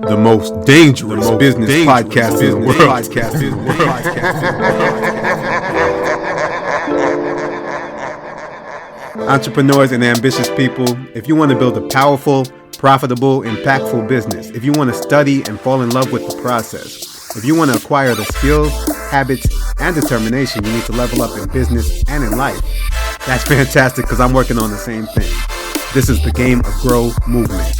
The most dangerous business podcast in the world. Entrepreneurs and ambitious people, if you want to build a powerful, profitable, impactful business, if you want to study and fall in love with the process, if you want to acquire the skills, habits, and determination you need to level up in business and in life, that's fantastic because I'm working on the same thing. This is the Game of Grow movement.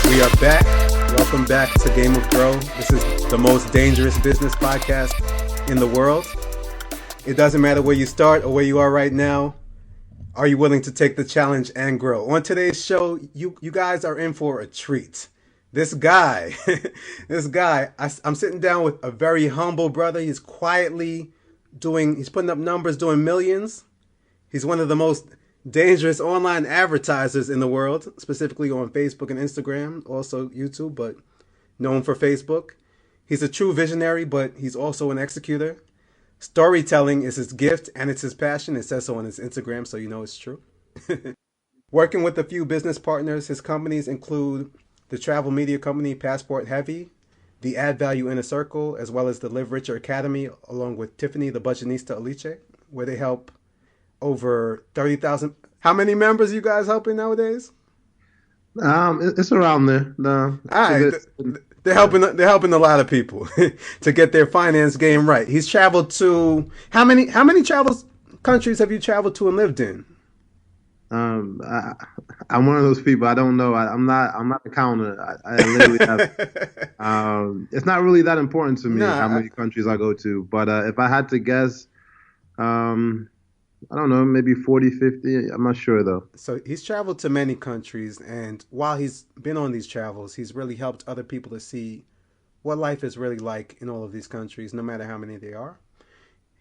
We are back. Welcome back to Game of Grow. This is the most dangerous business podcast in the world. It doesn't matter where you start or where you are right now. Are you willing to take the challenge and grow? On today's show, you guys are in for a treat. This guy, I'm sitting down with a very humble brother. He's quietly he's putting up numbers, doing millions. He's one of the most dangerous online advertisers in the world, specifically on Facebook and Instagram, also YouTube, but known for Facebook. He's a true visionary, but he's also an executor. Storytelling is his gift and it's his passion. It says so on his Instagram, so you know it's true. Working with a few business partners, his companies include the travel media company Passport Heavy, the Add Value Inner Circle, as well as the Live Richer Academy, along with Tiffany, the Budgetnista Alice, where they help over 30,000. How many members you guys helping nowadays? It's around there. No. All right. They're helping a lot of people to get their finance game right. He's traveled to how many countries have you traveled to and lived in? I'm one of those people. I don't know. I'm not a counter. I literally have. It's not really that important to me how many countries I go to. But if I had to guess, I don't know, maybe 40, 50. I'm not sure, though. So he's traveled to many countries, and while he's been on these travels, he's really helped other people to see what life is really like in all of these countries, no matter how many they are.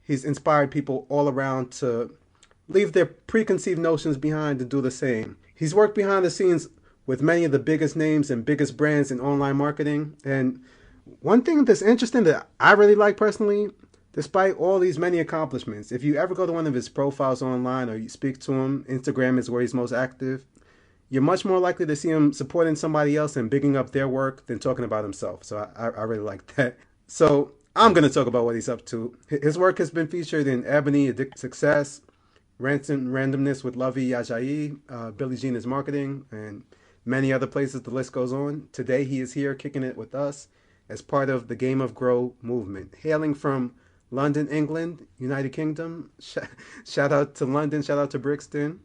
He's inspired people all around to leave their preconceived notions behind and do the same. He's worked behind the scenes with many of the biggest names and biggest brands in online marketing. And one thing that's interesting that I really like personally, despite all these many accomplishments, if you ever go to one of his profiles online or you speak to him, Instagram is where he's most active, you're much more likely to see him supporting somebody else and bigging up their work than talking about himself. So I really like that. So I'm going to talk about what he's up to. His work has been featured in Ebony, Addicted Success, Randomness with Lovey Ajayi, Billie Jean is Marketing, and many other places. The list goes on. Today he is here kicking it with us as part of the Game of Grow movement. Hailing from London, England, United Kingdom. Shout out to London. Shout out to Brixton.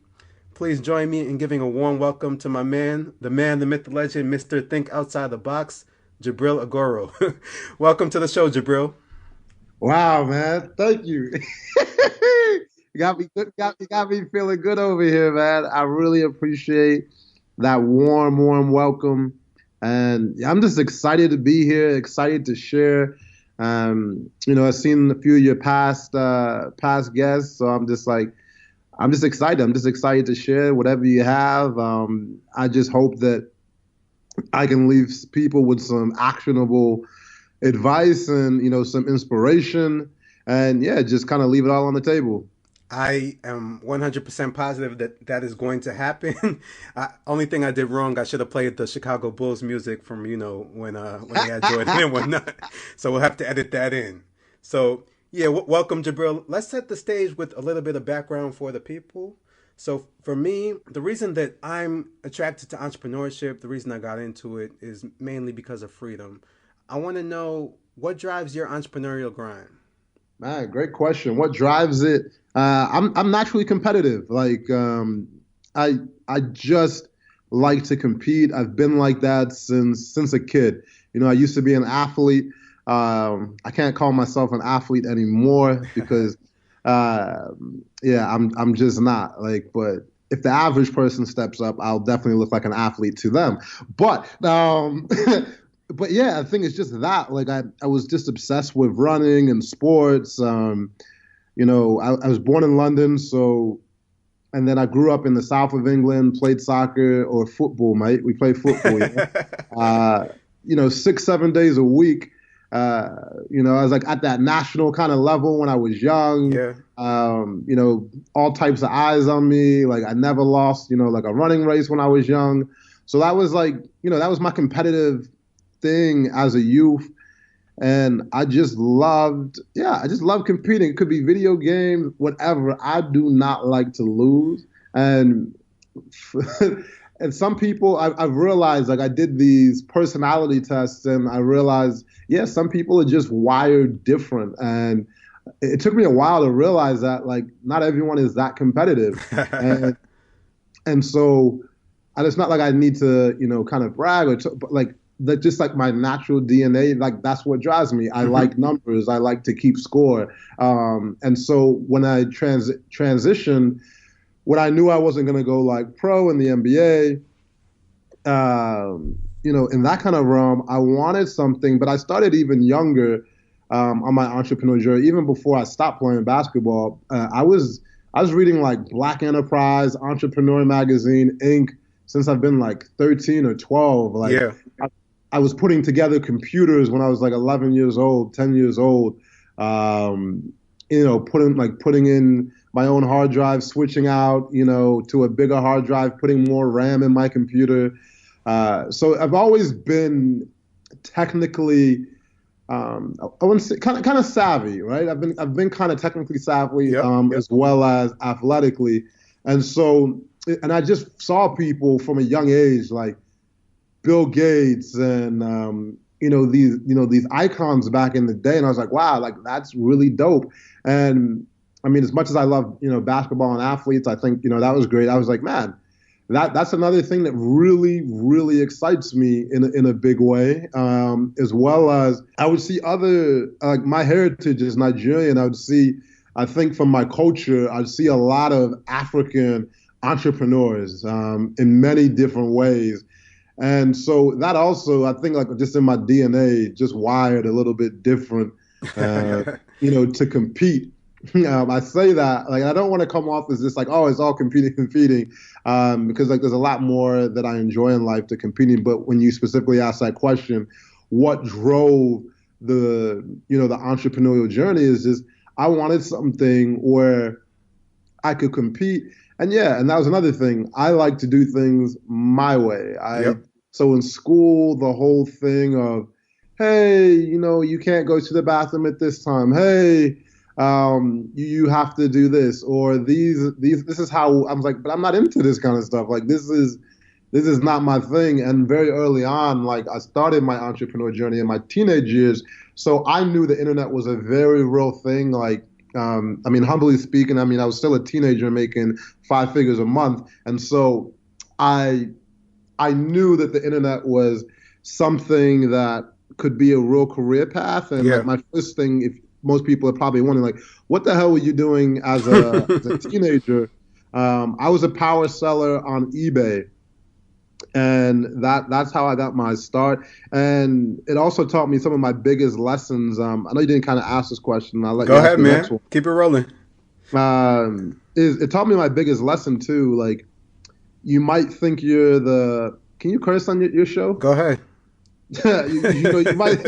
Please join me in giving a warm welcome to my man, the myth, the legend, Mr. Think Outside the Box, Jubril Agoro. Welcome to the show, Jubril. Wow, man. Thank you. You got me feeling good over here, man. I really appreciate that warm welcome. And I'm just excited to be here, excited to share. I've seen a few of your past guests, so I'm just excited. I'm just excited to share whatever you have. I just hope that I can leave people with some actionable advice and, some inspiration, and just kind of leave it all on the table. I am 100% positive that is going to happen. Only thing I did wrong, I should have played the Chicago Bulls music from, when they had Jordan and whatnot. So we'll have to edit that in. So, welcome, Jubril. Let's set the stage with a little bit of background for the people. So for me, the reason that I'm attracted to entrepreneurship, the reason I got into it is mainly because of freedom. I want to know, what drives your entrepreneurial grind? Man, great question. What drives it? I'm naturally competitive. I just like to compete. I've been like that since a kid. I used to be an athlete. I can't call myself an athlete anymore because I'm just not. But if the average person steps up, I'll definitely look like an athlete to them. But But I think it's just that. I was just obsessed with running and sports. I was born in London, and then I grew up in the south of England, played soccer or football, mate. We played football, 6-7 days a week. Uh, I was like at that national kind of level when I was young. Yeah. All types of eyes on me. Like I never lost, like a running race when I was young. So that was like, that was my competitive thing as a youth. And I just loved competing. It could be video games, whatever. I do not like to lose. And and some people, I've realized, like I did these personality tests, and I realized, yeah, some people are just wired different. And it took me a while to realize that, like, not everyone is that competitive. And and so, and it's not like I need to, kind of brag but like that, just like my natural DNA, like that's what drives me. I Hmm. like numbers. I like to keep score. And so when I transitioned, when I knew I wasn't going to go like pro in the NBA, in that kind of realm, I wanted something, but I started even younger on my entrepreneur journey. Even before I stopped playing basketball, I was reading like Black Enterprise, Entrepreneur Magazine, Inc. since I've been like 13 or 12. Like Yeah. I, I was putting together computers when I was like 11 years old, 10 years old. Putting in my own hard drive, switching out, to a bigger hard drive, putting more RAM in my computer. So I've always been technically, I wouldn't say kind of savvy, right? I've been kind of technically savvy, Yep. as well as athletically, and so and I just saw people from a young age like Bill Gates and these icons back in the day, and I was like, wow, like that's really dope. And I mean, as much as I love basketball and athletes, I think that was great. I was like, man, that's another thing that really, really excites me in a big way. As well as I would see other, like my heritage is Nigerian. I think from my culture, I'd see a lot of African entrepreneurs in many different ways. And so that also, I think, like just in my DNA, just wired a little bit different, to compete. I say that like I don't want to come off as just like, oh, it's all competing, because like there's a lot more that I enjoy in life to competing. But when you specifically ask that question, what drove the entrepreneurial journey is just I wanted something where I could compete. And yeah, and that was another thing. I like to do things my way. I Yep. So in school, the whole thing of, hey, you can't go to the bathroom at this time. Hey, you have to do this or these. This is how I was like, but I'm not into this kind of stuff. Like this is not my thing. And very early on, like I started my entrepreneur journey in my teenage years, so I knew the internet was a very real thing. Like, I mean, humbly speaking, I mean, I was still a teenager making 5 figures a month, and so I I knew that the internet was something that could be a real career path. And like Yeah. my first thing, if most people are probably wondering, like, what the hell were you doing as a teenager? I was a power seller on eBay, and that's how I got my start. And it also taught me some of my biggest lessons. I know you didn't kind of ask this question. I'll let Go you ask ahead, the next man. one. Keep it rolling. Is it taught me my biggest lesson too? Like you might think you're the. Can you curse on your show? Go ahead. You might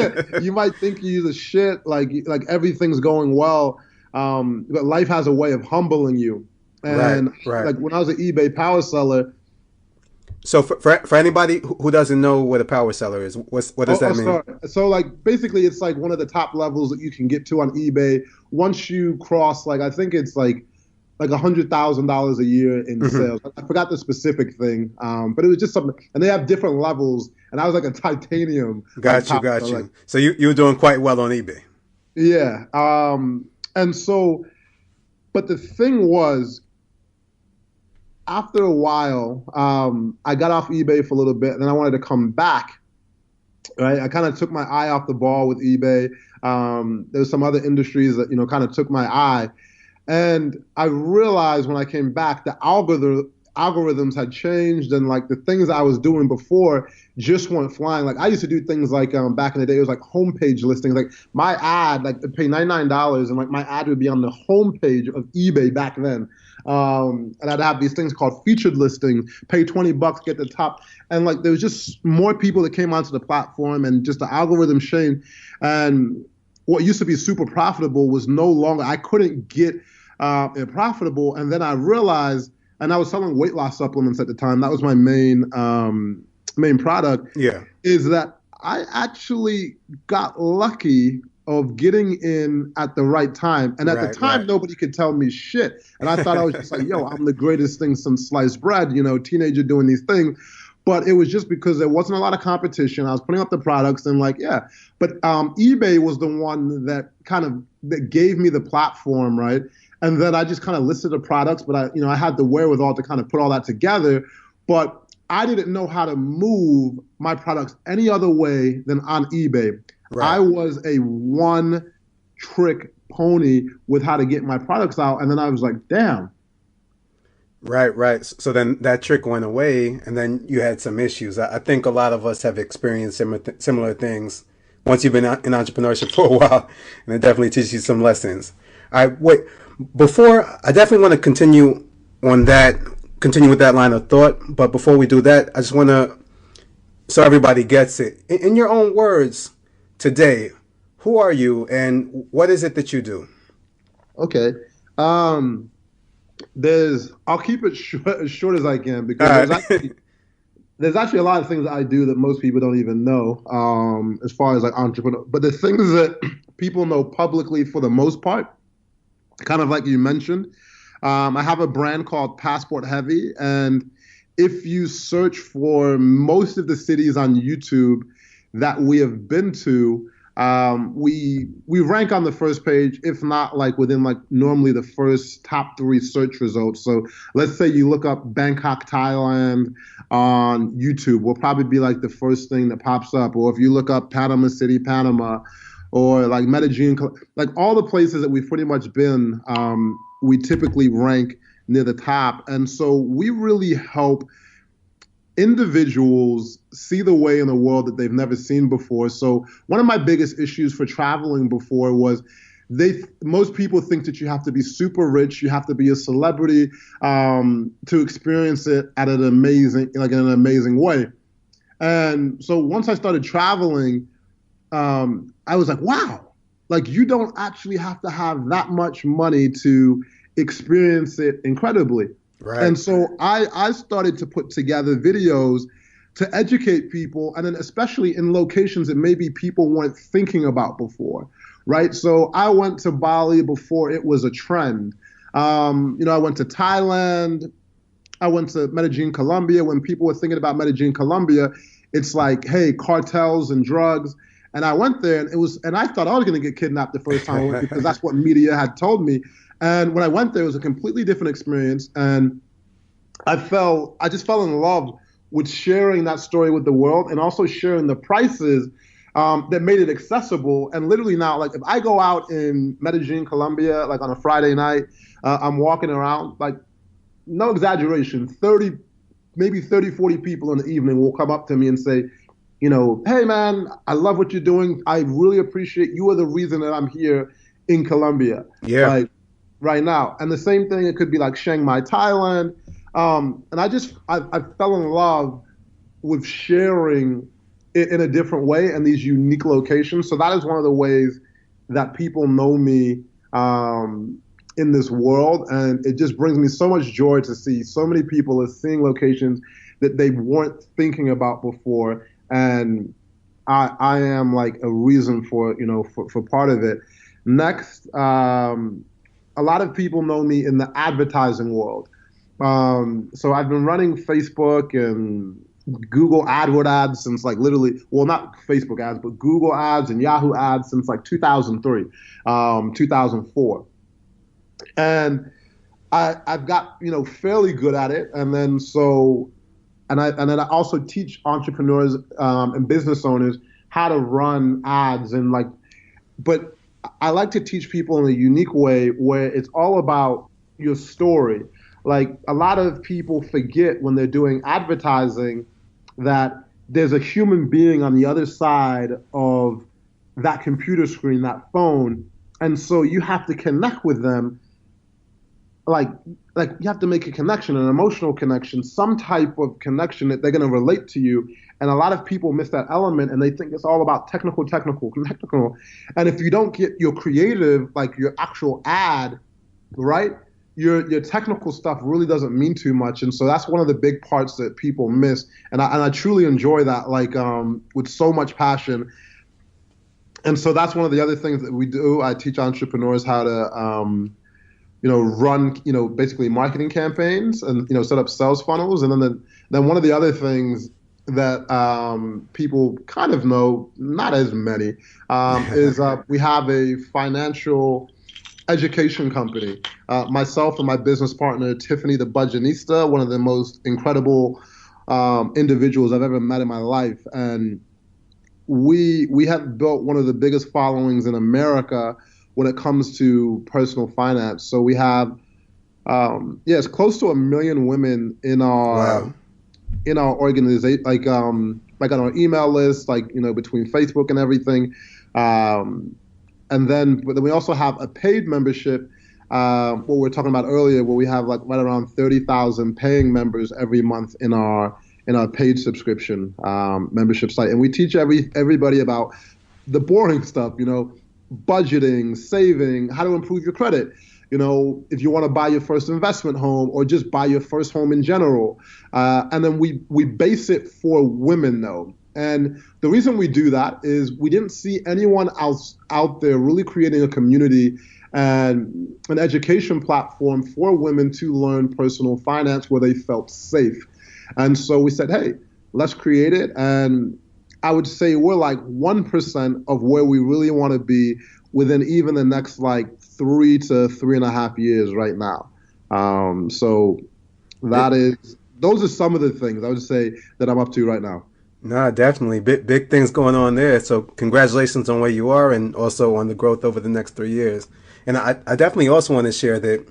you might think you're the shit. Like everything's going well, but life has a way of humbling you. Right. And Right. like when I was an eBay power seller. So for anybody who doesn't know what a power seller is, what does that mean? Sorry. So like basically it's like one of the top levels that you can get to on eBay. Once you cross like I think it's like $100,000 a year in Hmm. sales. I forgot the specific thing, but it was just something. And they have different levels. And I was like a titanium like Got you. power Got seller. Like you. So you're doing quite well on eBay. yeah. And so, but the thing was, after a while, I got off eBay for a little bit, and then I wanted to come back. Right, I kind of took my eye off the ball with eBay. There's some other industries that kind of took my eye, and I realized when I came back, the algorithms had changed and like the things I was doing before just weren't flying. Like I used to do things like back in the day, it was like homepage listings. Like my ad, like pay $99 and like my ad would be on the homepage of eBay back then. And I'd have these things called featured listings, pay $20, get the top. And like there was just more people that came onto the platform and just the algorithm changed. And what used to be super profitable was no longer, I couldn't get it profitable. And then I realized, and I was selling weight loss supplements at the time. That was my main product. Yeah. Is that I actually got lucky of getting in at the right time. And at the Right, time, right. nobody could tell me shit. And I thought I was just like, yo, I'm the greatest thing since sliced bread, teenager doing these things. But it was just because there wasn't a lot of competition. I was putting up the products and like, yeah. But eBay was the one that gave me the platform, right? And then I just kind of listed the products, but I had the wherewithal to kind of put all that together. But I didn't know how to move my products any other way than on eBay. I Right. was a one trick pony with how to get my products out. And then I was like, damn. Right, right. So then that trick went away, and then you had some issues. I think a lot of us have experienced similar things once you've been in entrepreneurship for a while, and it definitely teaches you some lessons. All right, wait. Before I definitely want to continue with that line of thought. But before we do that, I just want to, so everybody gets it, in your own words, today, who are you, and what is it that you do? Okay. Um, I'll keep it short, as short as I can All because right. there's actually a lot of things that I do that most people don't even know, as far as like entrepreneur. But the things that people know publicly for the most part, kind of like you mentioned, I have a brand called Passport Heavy, and if you search for most of the cities on YouTube that we have been to, we rank on the first page, if not like within like normally the first top three search results. So let's say you look up Bangkok, Thailand on YouTube, will probably be like the first thing that pops up. Or if you look up Panama City, Panama, or like Medellin, like all the places that we've pretty much been, we typically rank near the top. And so we really help individuals see the way in the world that they've never seen before. So one of my biggest issues for traveling before was most people think that you have to be super rich, you have to be a celebrity to experience it at an amazing way. And so once I started traveling, I was like, wow, like you don't actually have to have that much money to experience it incredibly. Right. And so I started to put together videos to educate people, and then especially in locations that maybe people weren't thinking about before, right? So I went to Bali before it was a trend. I went to Thailand. I went to Medellin, Colombia. When people were thinking about Medellin, Colombia, it's like, hey, cartels and drugs. And I went there, and I thought I was going to get kidnapped the first time I went because that's what media had told me. And when I went there, it was a completely different experience, and I just fell in love with sharing that story with the world, and also sharing the prices that made it accessible. And literally now, like if I go out in Medellin, Colombia, like on a Friday night, I'm walking around, like no exaggeration, 30, maybe 30, 40 people in the evening will come up to me and say, hey man, I love what you're doing. I really appreciate you are the reason that I'm here in Colombia, Yeah. like right now. And the same thing, it could be like Chiang Mai, Thailand. And I fell in love with sharing it in a different way and these unique locations. So that is one of the ways that people know me in this world. And it just brings me so much joy to see so many people are seeing locations that they weren't thinking about before. And I am like a reason for part of it. Next, a lot of people know me in the advertising world. So I've been running Facebook and Google AdWord ads since like literally, well, not Facebook ads, but Google ads and Yahoo ads since like 2003, 2004. And I've got, fairly good at it. And then I also teach entrepreneurs and business owners how to run ads but I like to teach people in a unique way where it's all about your story. like a lot of people forget when they're doing advertising that there's a human being on the other side of that computer screen, that phone. And so you have to connect with them, like you have to make a connection, an emotional connection, some type of connection that they're going to relate to you. And a lot of people miss that element and they think it's all about technical. And if you don't get your creative, like your actual ad, right? Your technical stuff really doesn't mean too much. And so that's one of the big parts that people miss. And I truly enjoy that, like with so much passion. And so that's one of the other things that we do. I teach entrepreneurs how to run, basically marketing campaigns and, set up sales funnels. And then one of the other things that people kind of know, not as many, is we have a financial education company. Myself and my business partner, Tiffany the Budgetista, one of the most incredible individuals I've ever met in my life. And we have built one of the biggest followings in America when it comes to personal finance. So we have, it's close to 1 million women in our Wow. organization, like on our email list, between Facebook and everything. But then we also have a paid membership, what we were talking about earlier, where we have like right around 30,000 paying members every month in our paid subscription membership site. And we teach everybody about the boring stuff, budgeting, saving, how to improve your credit. If you want to buy your first investment home or just buy your first home in general. And then we base it for women though. And the reason we do that is we didn't see anyone else out there really creating a community and an education platform for women to learn personal finance where they felt safe. And so we said, hey, let's create it. And I would say we're like 1% of where we really want to be within even the next like 3 to 3.5 years right now. So those are some of the things I would say that I'm up to right now. No, definitely big things going on there. So congratulations on where you are and also on the growth over the next 3 years. And I definitely also want to share that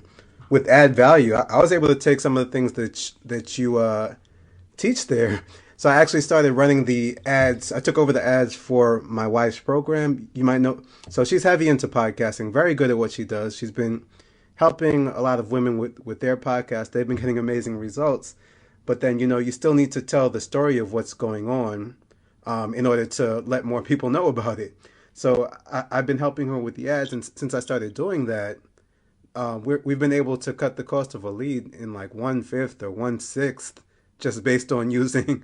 with add value, I was able to take some of the things that you teach there. So I actually started running the ads. I took over the ads for my wife's program. You might know. So she's heavy into podcasting, very good at what she does. She's been helping a lot of women with their podcast. They've been getting amazing results. But then, you still need to tell the story of what's going on in order to let more people know about it. So I've been helping her with the ads. And since I started doing that, we've been able to cut the cost of a lead in like 1/5 or 1/6 just based on using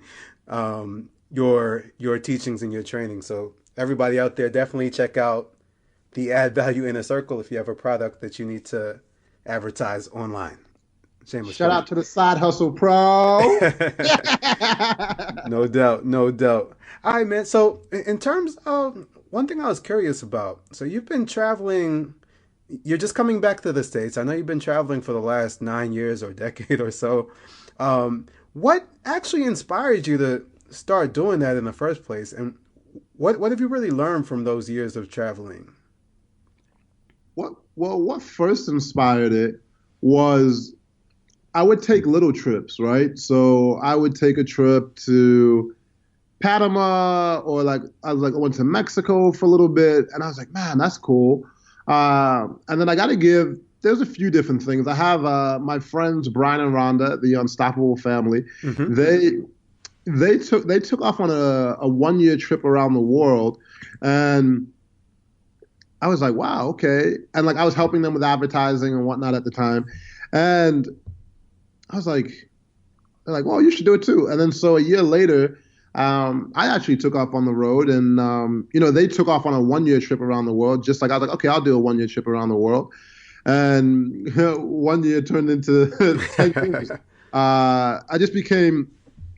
your teachings and your training. So everybody out there, definitely check out the Add Value Inner Circle if you have a product that you need to advertise online. Shameless Shout plug. out to the Side Hustle Pro. No doubt, no doubt. All right, man. So in terms of one thing I was curious about, so you've been traveling, you're just coming back to the States. I know you've been traveling for the last 9 years or decade or so. What actually inspired you to start doing that in the first place? And what have you really learned from those years of traveling? What first inspired it was I would take little trips, right? So I would take a trip to Panama, or I went to Mexico for a little bit, and I was like, man, that's cool. And then I got to give. There's a few different things. I have my friends Brian and Rhonda, the Unstoppable family. Mm-hmm. They took off on a 1 year trip around the world, and I was like, wow, okay. And I was helping them with advertising and whatnot at the time, and I was like, they're like, well, you should do it too. And then so a year later, I actually took off on the road, and they took off on a 1 year trip around the world. Just like I was like, okay, I'll do a 1 year trip around the world. And 1 year turned into 10 years. I just became,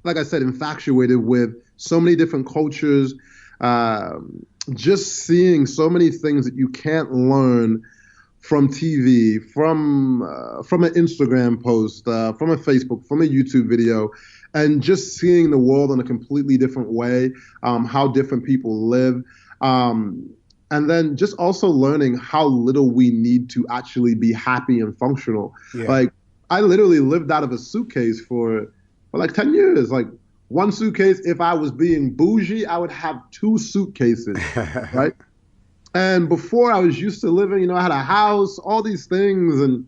like I said, infatuated with so many different cultures, just seeing so many things that you can't learn from TV, from an Instagram post, from a Facebook, from a YouTube video, and just seeing the world in a completely different way, how different people live. And then just also learning how little we need to actually be happy and functional. Yeah. Like I literally lived out of a suitcase for like 10 years. Like one suitcase, if I was being bougie, I would have two suitcases, right? And before I was used to living, I had a house, all these things, and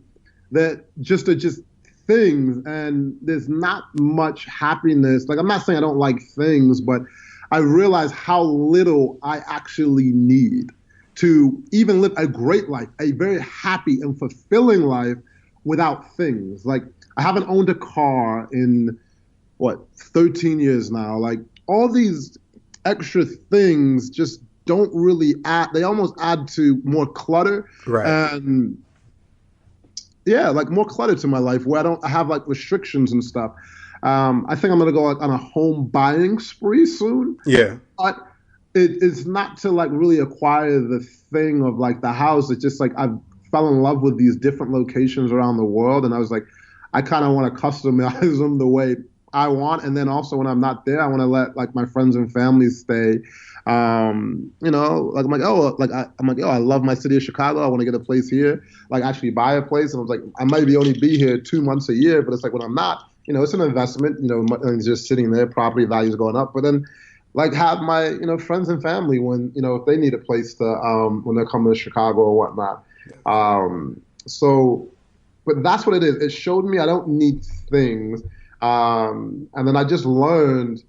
that just are just things. And there's not much happiness. Like, I'm not saying I don't like things, but I realize how little I actually need to even live a great life, a very happy and fulfilling life without things. Like, I haven't owned a car in what, 13 years now. Like, all these extra things just don't really add, they almost add to more clutter. Right. And yeah, like more clutter to my life where I have like restrictions and stuff. I think I'm gonna go like on a home buying spree soon. Yeah. But it is not to like really acquire the thing of like the house. It's just like I fell in love with these different locations around the world, and I was like, I kind of want to customize them the way I want, and then also when I'm not there, I want to let like my friends and family stay. Like I'm like, oh, like I'm like, oh, I love my city of Chicago. I want to get a place here, like actually buy a place. And I was like, I might be only be here 2 months a year, but it's like when I'm not, it's an investment. And it's just sitting there, property values going up. But then, like, have my friends and family when if they need a place to when they're coming to Chicago or whatnot. So, but that's what it is. It showed me I don't need things. And then I just learned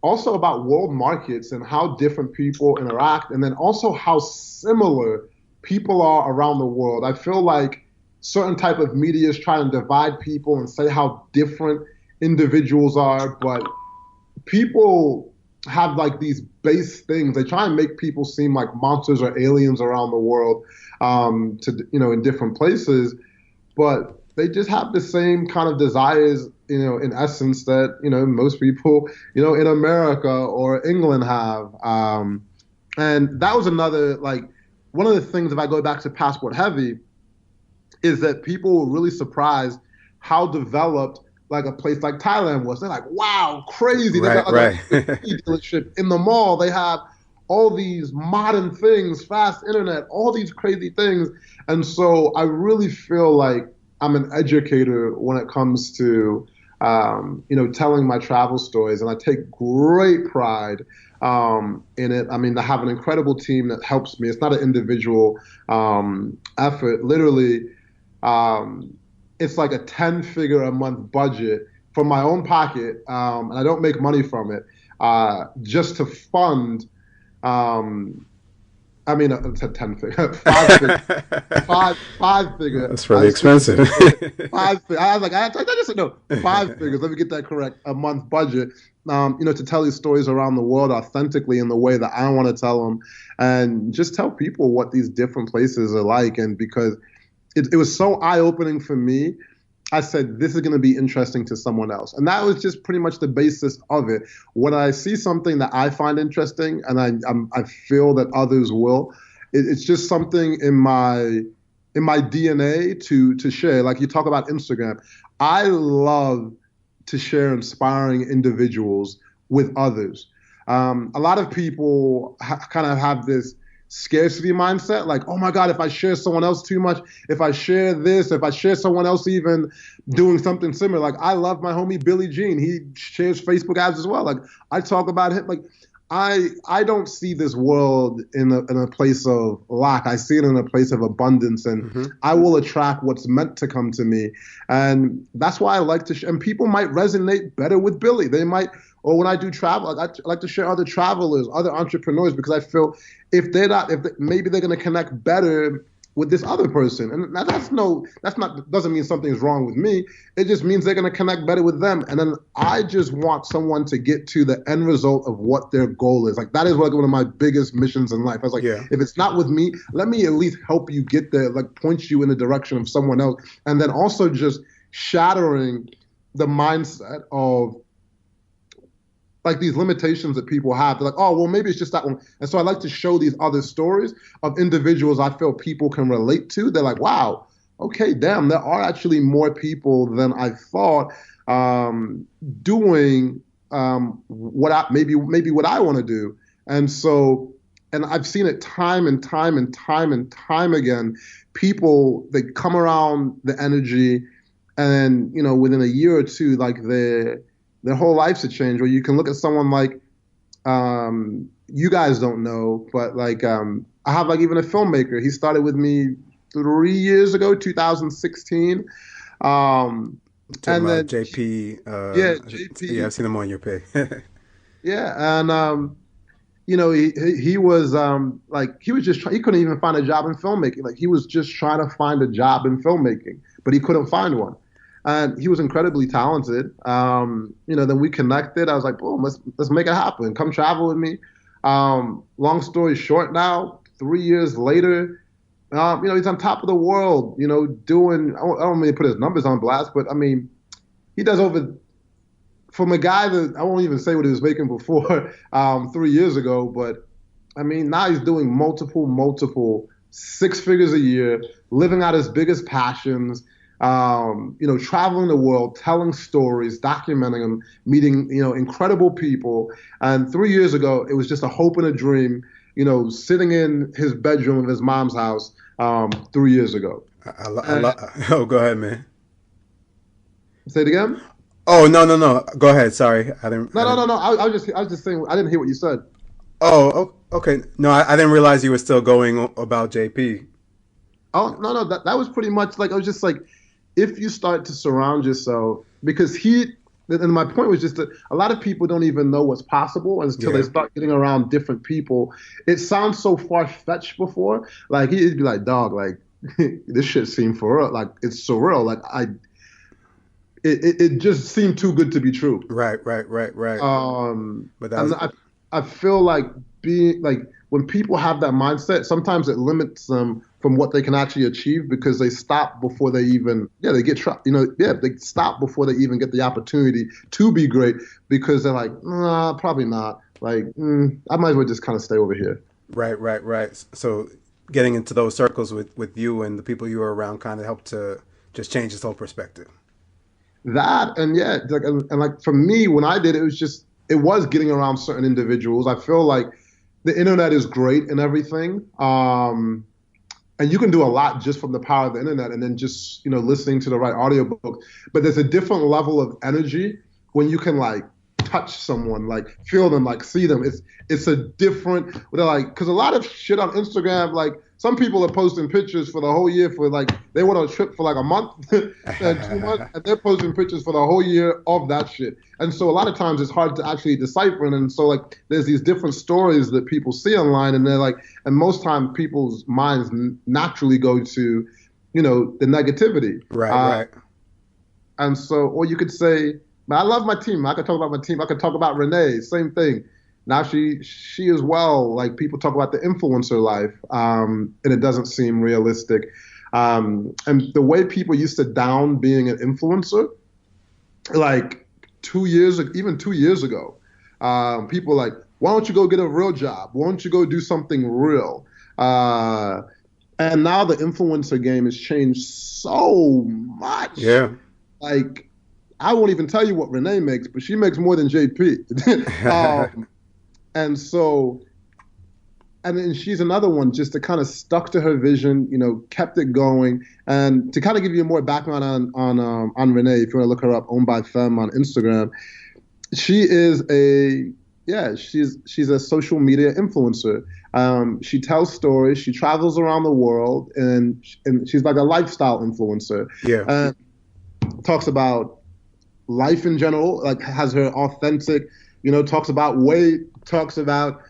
also about world markets and how different people interact, and then also how similar people are around the world. I feel like certain type of media is trying to divide people and say how different individuals are, but people have like these base things. They try and make people seem like monsters or aliens around the world, in different places, but they just have the same kind of desires, in essence that, most people, in America or England have. And that was another, like, one of the things, if I go back to Passport Heavy, is that people were really surprised how developed like a place like Thailand was. They're like, wow, crazy. They got like a dealership in the mall. They have all these modern things, fast internet, all these crazy things. And so I really feel like I'm an educator when it comes to, telling my travel stories, and I take great pride in it. I mean, I have an incredible team that helps me. It's not an individual effort. Literally, it's like a 10-figure a month budget from my own pocket, and I don't make money from it, just to fund. It's a 10-figure, 5-figure, five-figure. That's really expensive. 5 figure. I was like, I just said no, 5 figures. Let me get that correct. A month budget, to tell these stories around the world authentically in the way that I want to tell them, and just tell people what these different places are like. And because it was so eye-opening for me, I said, this is going to be interesting to someone else. And that was just pretty much the basis of it. When I see something that I find interesting and I feel that others will, it's just something in my DNA to share. Like you talk about Instagram. I love to share inspiring individuals with others. A lot of people kind of have this scarcity mindset, like, oh my God, if I share someone else too much, if I share this, if I share someone else even doing something similar, like I love my homie Billy Jean, he shares Facebook ads as well. Like I talk about him, like I don't see this world in a place of lack. I see it in a place of abundance, and I will attract what's meant to come to me. And that's why I like to and people might resonate better with Billy. They might, or when I do travel, I like to share other travelers, other entrepreneurs, because I feel maybe they're going to connect better with this other person. And doesn't mean something's wrong with me. It just means they're going to connect better with them. And then I just want someone to get to the end result of what their goal is. Like that is like one of my biggest missions in life. I was like, if it's not with me, let me at least help you get there, like point you in the direction of someone else. And then also just shattering the mindset of like these limitations that people have. They're like, oh, well, maybe it's just that one. And so I like to show these other stories of individuals I feel people can relate to. They're like, wow, okay, damn, there are actually more people than I thought doing what I want to do. And so, and I've seen it time and time and time and time again. People, they come around the energy and within a year or two, like their whole lives have changed. Or you can look at someone like you guys don't know, but like I have like even a filmmaker. He started with me 3 years ago, 2016. Um, Talking and about then JP. yeah, Yeah, JP, I've seen him on your page. yeah, and he was like he was just he couldn't even find a job in filmmaking. Like he was just trying to find a job in filmmaking, but he couldn't find one. And he was incredibly talented. Then we connected. I was like, boom, let's make it happen. Come travel with me. Long story short, now 3 years later, he's on top of the world. Doing I don't mean to put his numbers on blast, but I mean he does over from a guy that I won't even say what he was making before 3 years ago, but I mean now he's doing multiple six figures a year, living out his biggest passions. Traveling the world, telling stories, documenting them, meeting incredible people. And 3 years ago, it was just a hope and a dream. Sitting in his bedroom of his mom's house 3 years ago. And Oh, go ahead, man. say it again. Oh, no, no, no. Go ahead. Sorry, I didn't. No, I no, no, didn't. no. I was just saying. I didn't hear what you said. Okay. No, I didn't realize you were still going about JP. Oh no, no. That was pretty much like I was just like, if you start to surround yourself, because he. And my point was just that a lot of people don't even know what's possible until they Yeah. start getting around different people. It sounds so far-fetched before. Like he'd be like, dog, like this shit seemed for real. Like it's surreal. Like it just seemed too good to be true. Right. But that And was I feel like being like when people have that mindset, sometimes it limits them from what they can actually achieve because they stop before they even they get trapped. They stop before they even get the opportunity to be great because they're like, nah, probably not. Like, I might as well just kind of stay over here. right. So getting into those circles with you and the people you were around kind of helped to just change his whole perspective. That and yeah, like and like for me, when I did it, it was getting around certain individuals. I feel like the internet is great and everything. And you can do a lot just from the power of the internet and then just listening to the right audiobook, but there's a different level of energy when you can like touch someone, like feel them, like see them. It's a different, they're like, because a lot of shit on Instagram, like some people are posting pictures for the whole year for like they went on a trip for like a month and 2 months and they're posting pictures for the whole year of that shit. And so a lot of times it's hard to actually decipher. And so like there's these different stories that people see online and they're like, and most time people's minds naturally go to, the negativity. Right. And so, or you could say, I love my team. I could talk about my team. I could talk about Renee. Same thing. Now she as well. Like people talk about the influencer life, and it doesn't seem realistic. And the way people used to down being an influencer, like 2 years, even 2 years ago, people like, why don't you go get a real job? Why don't you go do something real? And now the influencer game has changed so much. Yeah. Like I won't even tell you what Renee makes, but she makes more than JP. And so, and then she's another one just to kind of stuck to her vision, kept it going. And to kind of give you more background on Renee, if you want to look her up, Owned by Femme on Instagram, she is she's a social media influencer. She tells stories, she travels around the world, and she's like a lifestyle influencer. Yeah. Talks about life in general, like has her authentic, talks about weight, talks about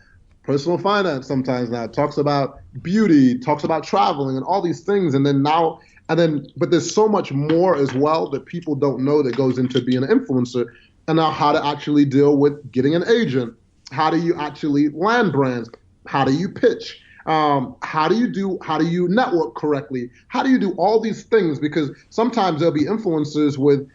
personal finance sometimes now, talks about beauty, talks about traveling and all these things. But there's so much more as well that people don't know that goes into being an influencer. And now how to actually deal with getting an agent. How do you actually land brands? How do you pitch? How do you network correctly? How do you do all these things? Because sometimes there'll be influencers with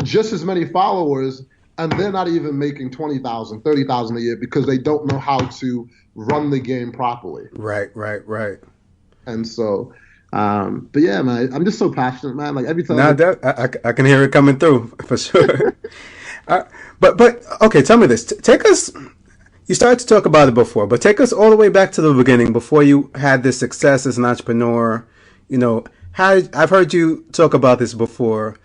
just as many followers and they're not even making 20,000, 30,000 a year because they don't know how to run the game properly. Right. And so, but yeah, man, I'm just so passionate, man. Like every time. Now that I can hear it coming through for sure. uh, but okay, tell me this. Take us. You started to talk about it before, but take us all the way back to the beginning before you had this success as an entrepreneur. How I've heard you talk about this before.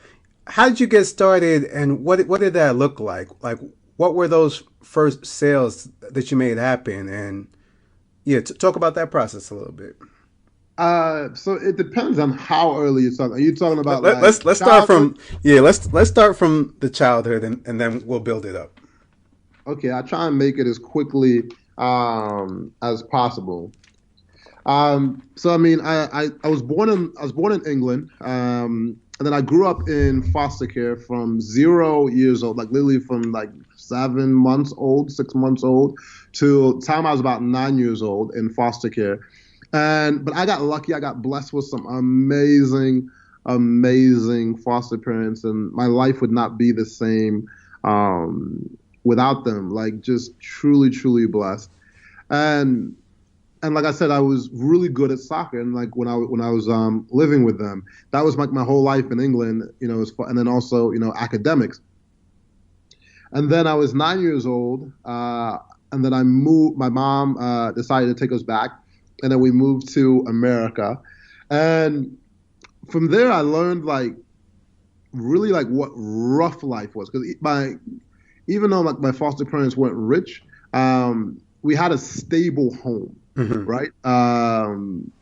how did you get started, and what did that look like? Like, what were those first sales that you made happen? And yeah, talk about that process a little bit. So it depends on how early you're talking. Are you talking about Let, like let's start childhood? from yeah, let's start from the childhood, and then we'll build it up. Okay, I try and make it as quickly as possible. So I mean, I was born in England, and then I grew up in foster care from 0 years old, like literally from like 7 months old, 6 months old, to time I was about 9 years old in foster care. And but I got lucky. I got blessed with some amazing foster parents, and my life would not be the same without them. Like just truly blessed. And and like I said, I was really good at soccer. And like when I was living with them, that was like my whole life in England, and then also academics. And then I was 9 years old, and then I moved. My mom decided to take us back, and then we moved to America. And from there, I learned like really like what rough life was because my even though like my foster parents weren't rich, we had a stable home, Hmm. right?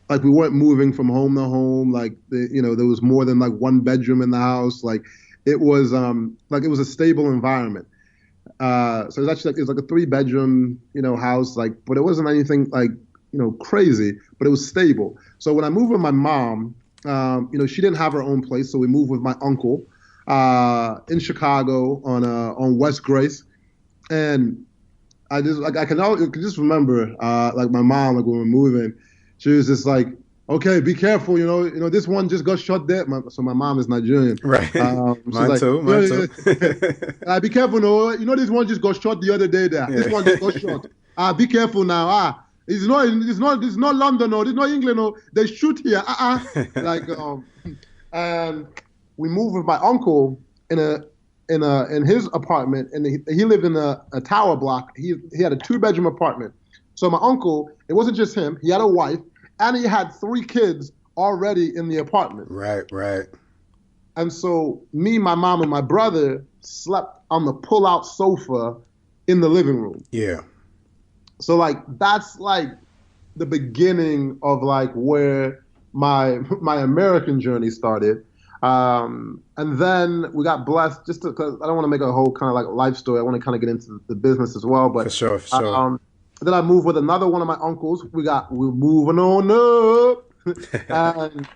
Like we weren't moving from home to home. Like there was more than like one bedroom in the house. Like it was a stable environment. So it was actually like it was like a three-bedroom house. Like, but it wasn't anything like crazy, but it was stable. So when I moved with my mom, she didn't have her own place, so we moved with my uncle in Chicago on West Grace, and I just like I can just remember like my mom like when we were moving, she was just like, okay, be careful, this one just got shot dead. So my mom is Nigerian. Right. She's Mine like, too. Mine too. be careful, no, this one just got shot the other day there. This one just got Yeah. shot. Be careful now. It's not London, no, it's not England, no. They shoot here. Like and we moved with my uncle in a in his apartment, and he lived in a tower block. He had a two-bedroom apartment. So my uncle, it wasn't just him. He had a wife, and he had three kids already in the apartment. Right. Right. And so me, my mom, and my brother slept on the pull-out sofa in the living room. Yeah. So like that's like the beginning of like where my American journey started. And then we got blessed just because I don't want to make a whole kind of like life story. I want to kind of get into the business as well. For But sure. For sure. then I moved with another one of my uncles. We're moving on up, and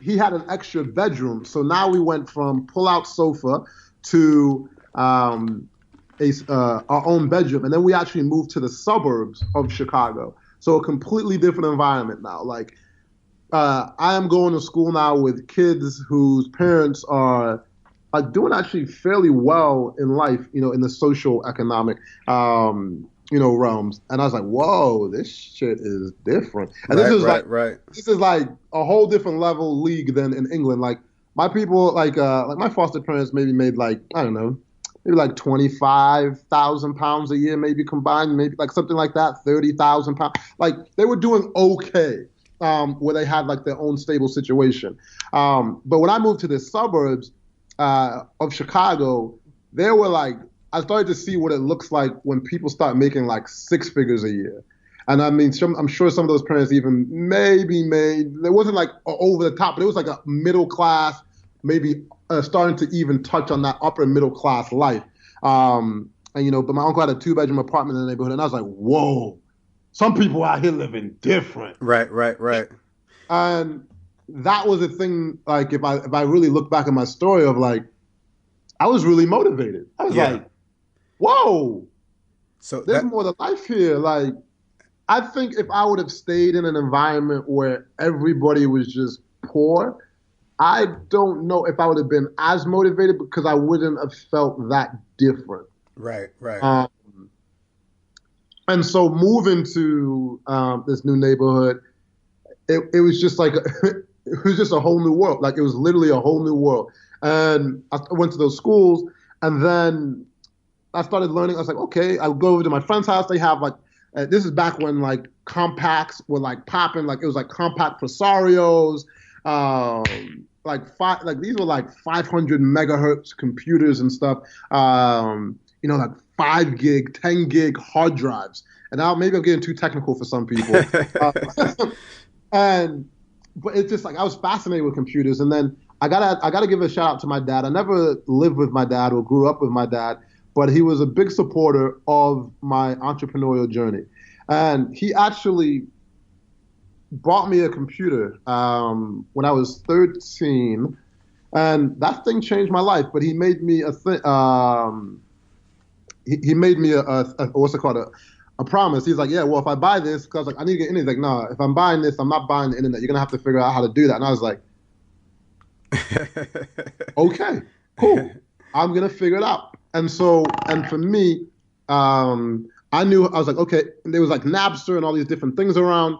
he had an extra bedroom. So now we went from pull-out sofa to our own bedroom, and then we actually moved to the suburbs of Chicago. So a completely different environment now. Like I am going to school now with kids whose parents are like doing actually fairly well in life, in the social economic realms. And I was like, whoa, this shit is different. And Right. Right. Right. this is like a whole different level league than in England. Like my people, like my foster parents maybe made like, I don't know, maybe like 25,000 pounds a year, maybe combined, maybe like something like that, 30,000 pounds. Like they were doing okay. Where they had like their own stable situation. But when I moved to the suburbs of Chicago, they were like, I started to see what it looks like when people start making like six figures a year. And I mean, I'm sure some of those parents even maybe made, it wasn't like over the top, but it was like a middle class, maybe starting to even touch on that upper middle class life. And but my uncle had a two-bedroom apartment in the neighborhood, and I was like, whoa, some people out here living different. Right. Right. Right. And that was a thing, like if I really look back at my story of like, I was really motivated. I was Yeah. like, whoa, So there's that more to life here. Like, I think if I would have stayed in an environment where everybody was just poor, I don't know if I would have been as motivated because I wouldn't have felt that different. right. Right. Um, and so moving to this new neighborhood, it was just like it was just a whole new world. Like it was literally a whole new world. And I went to those schools, and then I started learning. I was like, okay, I would go over to my friend's house. They have like this is back when like compacts were like popping. Like it was like compact presarios. Um, like these were like 500 megahertz computers and stuff. Like 5 gig, 10 gig hard drives. And now maybe I'm getting too technical for some people. Uh, and but it's just like I was fascinated with computers. And then I gotta give a shout out to my dad. I never lived with my dad or grew up with my dad, but he was a big supporter of my entrepreneurial journey. And he actually bought me a computer when I was 13, and that thing changed my life. But he made me a thing. He made me a what's it called, a promise. He's like, yeah, well, if I buy this, because like I need to get internet. He's like, no, if I'm buying this, I'm not buying the internet. You're gonna have to figure out how to do that. And I was like, okay, cool. I'm gonna figure it out. And for me, I knew I was like, okay. And there was like Napster and all these different things around.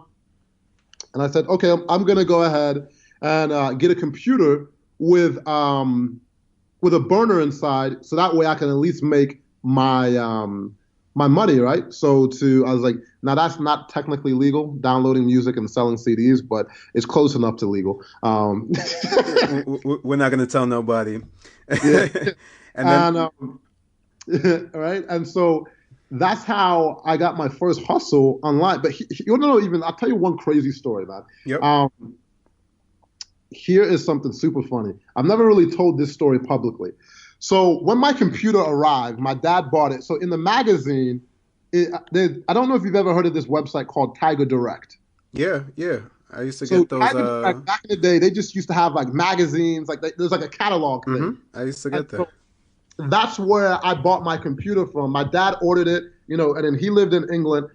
And I said, okay, I'm gonna go ahead and get a computer with a burner inside, so that way I can at least make my money, right? I was like, now that's not technically legal, downloading music and selling CDs, but it's close enough to legal. We're not going to tell nobody. Yeah. And then, right? And so that's how I got my first hustle online. But you know, even I'll tell you one crazy story, man. yep. Here is something super funny. I've never really told this story publicly. So when my computer arrived, my dad bought it. So in the magazine, I don't know if you've ever heard of this website called Tiger Direct. Yeah, yeah. I used to So get those. Tiger Direct, back in the day, they just used to have like magazines, like there's like a catalog thing. I used to And get that. so that's where I bought my computer from. My dad ordered it, and then he lived in England,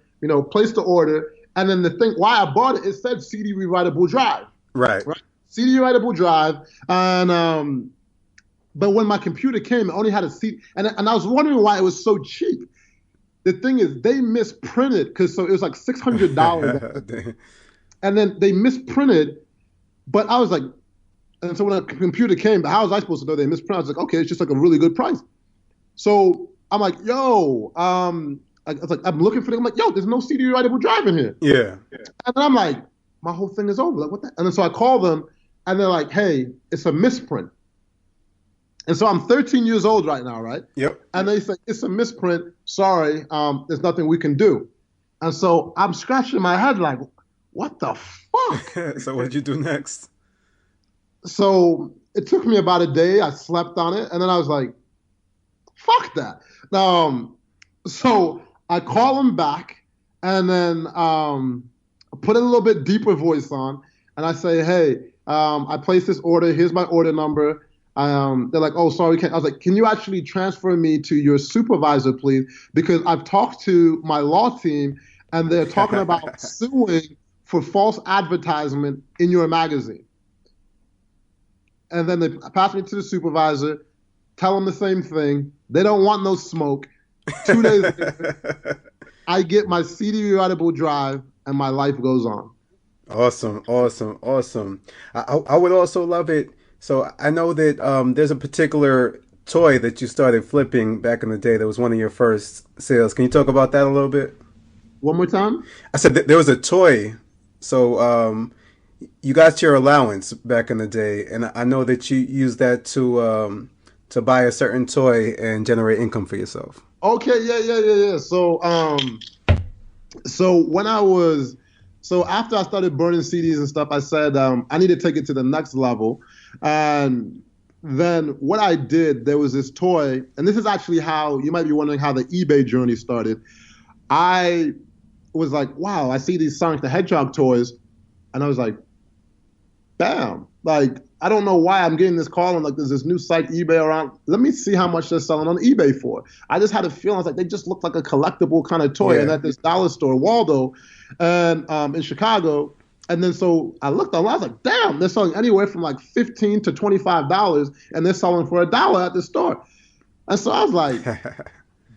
placed the order. And then the thing, why I bought it, it said CD rewritable drive, Right. right? CD rewritable drive. And, but when my computer came, it only had a CD. And I was wondering why it was so cheap. The thing is, they misprinted, so it was like $600. And then they misprinted, but I was like, and so when a computer came, how was I supposed to know they misprinted? I was like, okay, it's just like a really good price. So I'm like, yo, I was like, I'm looking for them. I'm like, yo, there's no CD writable drive in here. Yeah. And then I'm like, my whole thing is over. Like, what the? And then so I call them, and they're like, hey, it's a misprint. And so I'm 13 years old right now, right? Yep. And they say, it's a misprint. Sorry, there's nothing we can do. And so I'm scratching my head like, what the fuck? So what'd you do next? So it took me about a day. I slept on it, and then I was like, fuck that. So I call them back, and then put a little bit deeper voice on, and I say, hey, I placed this order. Here's my order number. They're like, oh, sorry, we can't. I was like, can you actually transfer me to your supervisor, please? Because I've talked to my law team, and they're talking about suing for false advertisement in your magazine. And then they pass me to the supervisor, tell them the same thing. They don't want no smoke. 2 days later, I get my CD rewritable drive, and my life goes on. Awesome, awesome, awesome. I would also love it. So I know that there's a particular toy that you started flipping back in the day that was one of your first sales. Can you talk about that a little bit? One more time? I said that there was a toy. So you got your allowance back in the day, and I know that you used that to buy a certain toy and generate income for yourself. Okay, yeah. So when after I started burning CDs and stuff, I said I need to take it to the next level. And then what I did, there was this toy, and this is actually how you might be wondering how the eBay journey started. I was like, wow, I see these Sonic the Hedgehog toys, and I was like, bam, like I don't know why I'm getting this call, and like there's this new site eBay around. Let me see how much they're selling on eBay for. I just had a feeling, I was like, they just look like a collectible kind of toy. Yeah. And at this dollar store, Waldo, and in Chicago. And then so I looked online, I was like, damn, they're selling anywhere from like $15 to $25, and they're selling for $1 at the store. And so I was like,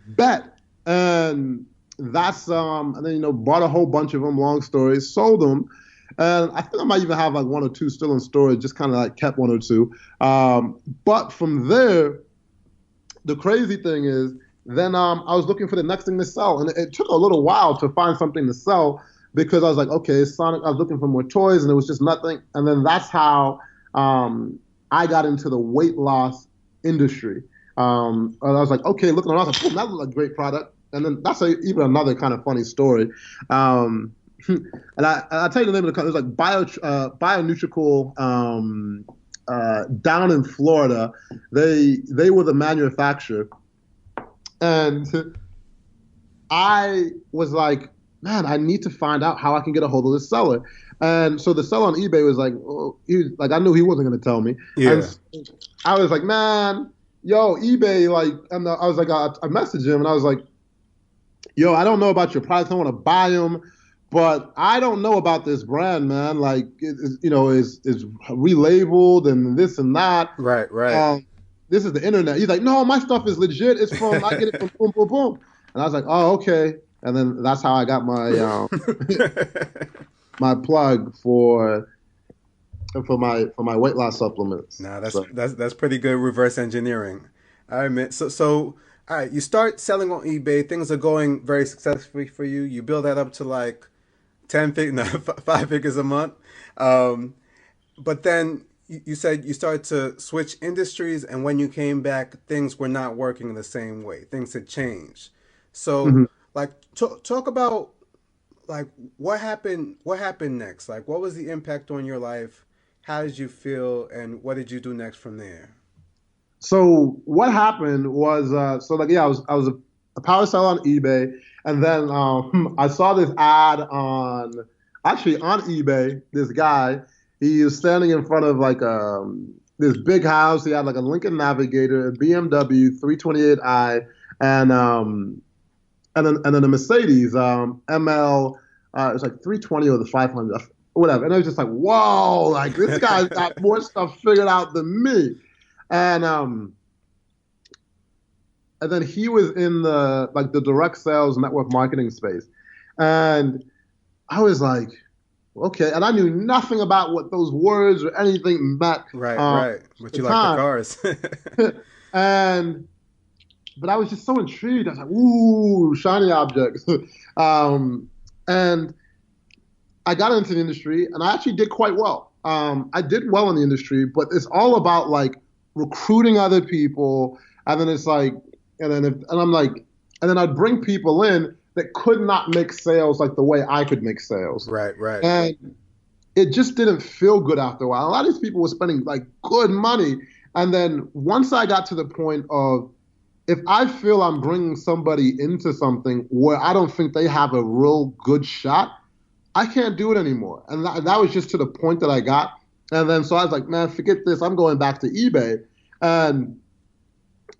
bet. And that's and then bought a whole bunch of them, long story, sold them. And I think I might even have like one or two still in storage, just kind of like kept one or two. But from there, the crazy thing is, then I was looking for the next thing to sell. And it took a little while to find something to sell, because I was like, okay, Sonic, I was looking for more toys, and it was just nothing. And then that's how I got into the weight loss industry. And I was like, okay, looking around, I was like, boom, that looks like a great product. And then even another kind of funny story. Um, and I'll tell you the name of the company. It was like Bionutrical, down in Florida. They were the manufacturer. And I was like, man, I need to find out how I can get a hold of this seller. And so the seller on eBay was like, oh, I knew he wasn't going to tell me. And Yeah. so I was like, man, yo, eBay, like, and I was like, I messaged him and I was like, yo, I don't know about your products. I want to buy them, but I don't know about this brand, man. Like, is relabeled and this and that. Right, right. Um, this is the internet. He's like, no, my stuff is legit. I get it from boom, boom, boom. And I was like, oh, okay. And then that's how I got my my plug for my weight loss supplements. Nah, So that's pretty good reverse engineering. I admit. So all right, you start selling on eBay. Things are going very successfully for you. You build that up to like 5 figures a month. Um, but then you said you started to switch industries, and when you came back, things were not working the same way. Things had changed. So, mhm. like, talk about like what happened next, like what was the impact on your life, how did you feel, and what did you do next from there? So what happened was, so like, yeah, I was a power seller on eBay, and then I saw this ad on eBay. This guy, he was standing in front of like this big house. He had like a Lincoln Navigator, a BMW 328i, and and then a Mercedes ML. It's like 320 or the 500, whatever. And I was just like, whoa, like this guy's got more stuff figured out than me. And and then he was in the direct sales network marketing space. And I was like, okay. And I knew nothing about what those words or anything meant Right, right, at but the you like the time. cars. And but I was just so intrigued. I was like, ooh, shiny objects. um, and I got into the industry and I actually did quite well. I did well in the industry, but it's all about like recruiting other people. And then it's like, and I'm like, and then I'd bring people in that could not make sales like the way I could make sales. Right, right. And it just didn't feel good after a while. A lot of these people were spending like good money. And then once I got to the point of, if I feel I'm bringing somebody into something where I don't think they have a real good shot, I can't do it anymore. And that was just to the point that I got. And then so I was like, man, forget this. I'm going back to eBay. And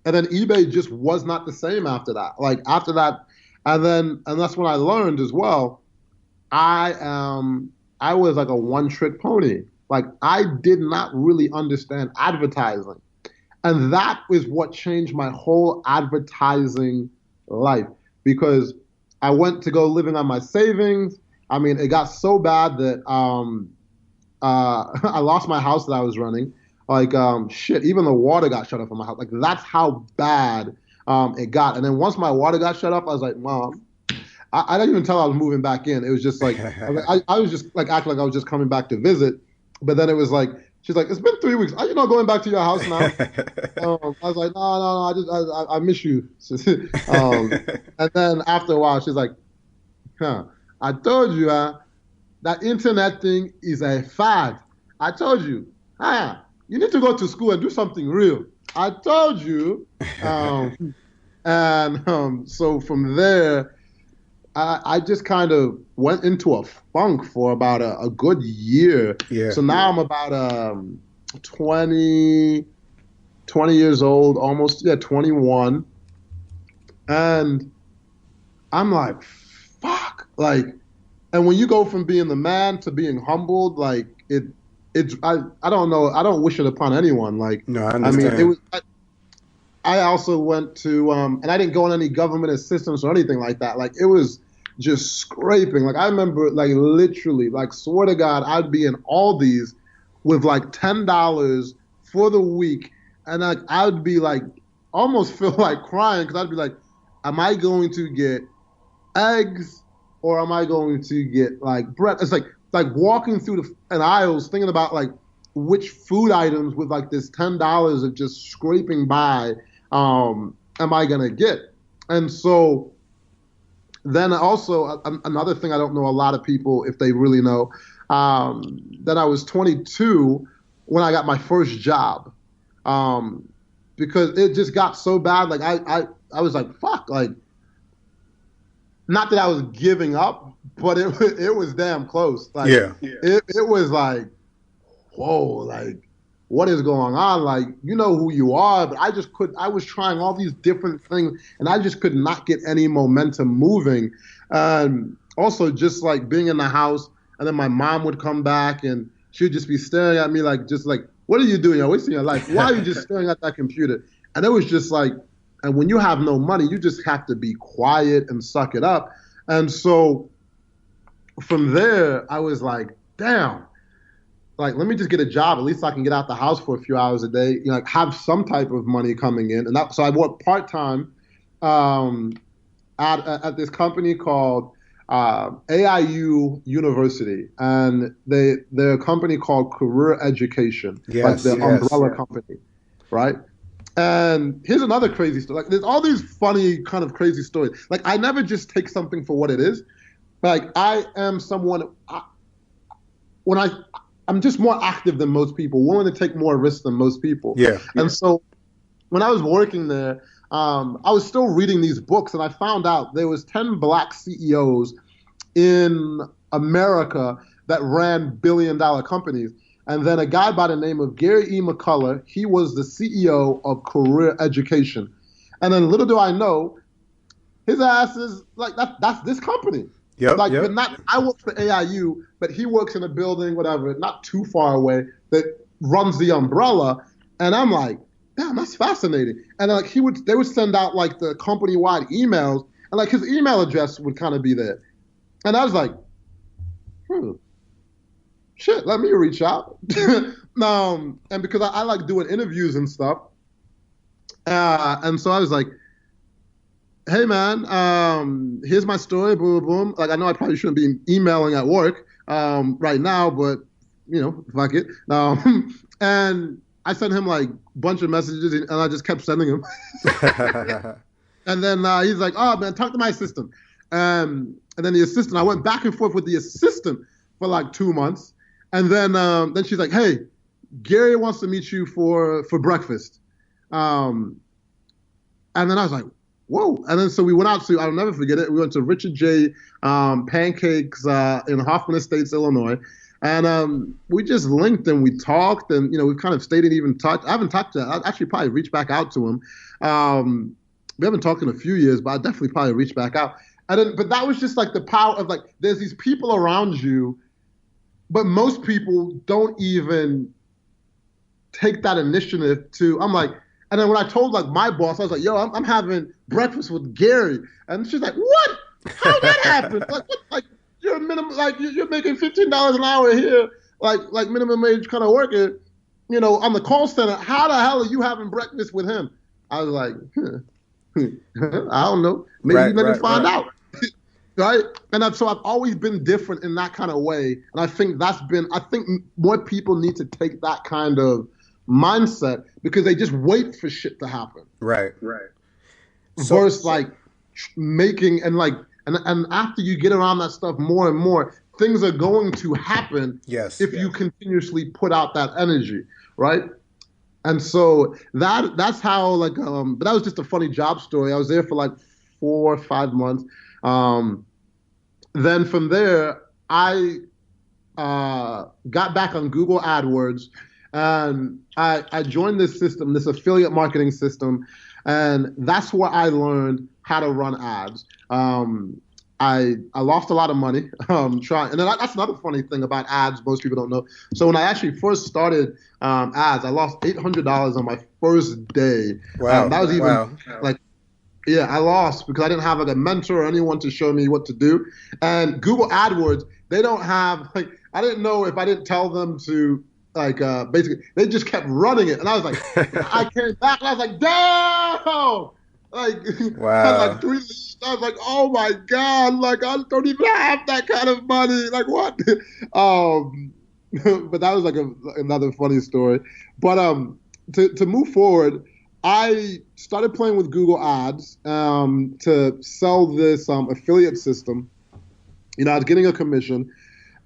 and then eBay just was not the same after that. Like after that, and that's when I learned as well. I was like a one trick pony. Like I did not really understand advertising. And that is what changed my whole advertising life because I went to go living on my savings. I mean, it got so bad that I lost my house that I was running. Like, shit, even the water got shut off in my house. Like, that's how bad it got. And then once my water got shut off, I was like, Mom, I didn't even tell her I was moving back in. It was just like, I was just like acting like I was just coming back to visit. But then it was like, she's like, it's been 3 weeks. Are you not going back to your house now? I was like, no, no, no. I miss you. And then after a while, she's like, huh, I told you, that internet thing is a fad. I told you, you need to go to school and do something real. I told you. And so from there, I just kind of went into a funk for about a good year. Yeah, So now I'm about 20, 20 years old, almost, yeah, 21. And I'm like, fuck. Like, and when you go from being the man to being humbled, like I don't know, I don't wish it upon anyone. Like, no, I I mean, it understand. was, I also went to, and I didn't go on any government assistance or anything like that. Like, it was just scraping. Like, I remember, like, literally, like, swear to God, I'd be in Aldi's with like $10 for the week, and like, I'd be like, almost feel like crying because I'd be like, am I going to get eggs or am I going to get like bread? It's like walking through the aisles thinking about like which food items with like this $10 of just scraping by am I gonna get? And so then also another thing I don't know a lot of people if they really know that I was 22 when I got my first job because it just got so bad. Like I was like, fuck, like not that I was giving up, but it was damn close. Like it was like, whoa, like what is going on? Like, you know who you are, but I was trying all these different things and I just could not get any momentum moving. Also just like being in the house and then my mom would come back and she would just be staring at me like, just like, what are you doing? You're wasting your life. Why are you just staring at that computer? And it was just like, and when you have no money, you just have to be quiet and suck it up. And so from there, I was like, damn, like, let me just get a job. At least I can get out the house for a few hours a day, you know, like have some type of money coming in. And so I worked part-time at this company called AIU University. And they're a company called Career Education, like the umbrella company, right? And here's another crazy story. Like, there's all these funny kind of crazy stories. Like, I never just take something for what it is. Like, I am someone, I'm just more active than most people, willing to take more risks than most people. And so when I was working there, I was still reading these books, and I found out there was 10 black CEOs in America that ran billion-dollar companies. And then a guy by the name of Gary E. McCullough, he was the CEO of Career Education. And then little do I know, his ass is like, that's this company. But not, I work for AIU, but he works in a building, whatever, not too far away, that runs the umbrella. And I'm like, damn, that's fascinating. And like they would send out like the company-wide emails, and like his email address would kind of be there. And I was like, shit, let me reach out. And because I like doing interviews and stuff. And so I was like, hey man, here's my story, boom, boom. Like, I know I probably shouldn't be emailing at work right now, but you know, fuck it. And I sent him like a bunch of messages, and I just kept sending him. And then he's like, oh man, talk to my assistant. And then the assistant, I went back and forth with the assistant for like 2 months. And then she's like, hey, Gary wants to meet you for breakfast. And then I was like, whoa. And then so we went out to, I'll never forget it, we went to Richard J. Pancakes in Hoffman Estates, Illinois. And we just linked and we talked, and, you know, we've kind of stayed in even touch. I haven't talked to him. I'll actually probably reach back out to him. We haven't talked in a few years, but I definitely probably reach back out. But that was just like the power of like, there's these people around you, but most people don't even take that initiative to, I'm like, and then when I told like my boss, I was like, yo, I'm having breakfast with Gary. And she's like, what? How'd that happen? Like, what? Like, you're minimum, like you're making $15 an hour here, like minimum wage kind of worker, you know, on the call center. How the hell are you having breakfast with him? I was like, I don't know. Maybe let me find out. Right? And so I've always been different in that kind of way. And I think I think more people need to take that kind of mindset, because they just wait for shit to happen. Right. Versus like making, and like, and after you get around that stuff more and more, things are going to happen if you continuously put out that energy, right? And so that's how, like, but that was just a funny job story. I was there for like 4 or 5 months. Then from there, I got back on Google AdWords, and I joined this system, this affiliate marketing system, and that's where I learned how to run ads. I lost a lot of money trying, and then that's another funny thing about ads most people don't know. So when I actually first started ads, I lost $800 on my first day. Wow. That was even like, yeah, I lost because I didn't have like a mentor or anyone to show me what to do. And Google AdWords, they don't have, like, I didn't know if I didn't tell them to, like, basically, they just kept running it. And I was like, I came back and I was like, damn! Like, wow. I had like 3 leads. I was like, oh my God, like, I don't even have that kind of money. Like, what? but that was like another funny story. But to move forward, I started playing with Google Ads to sell this affiliate system. I was getting a commission,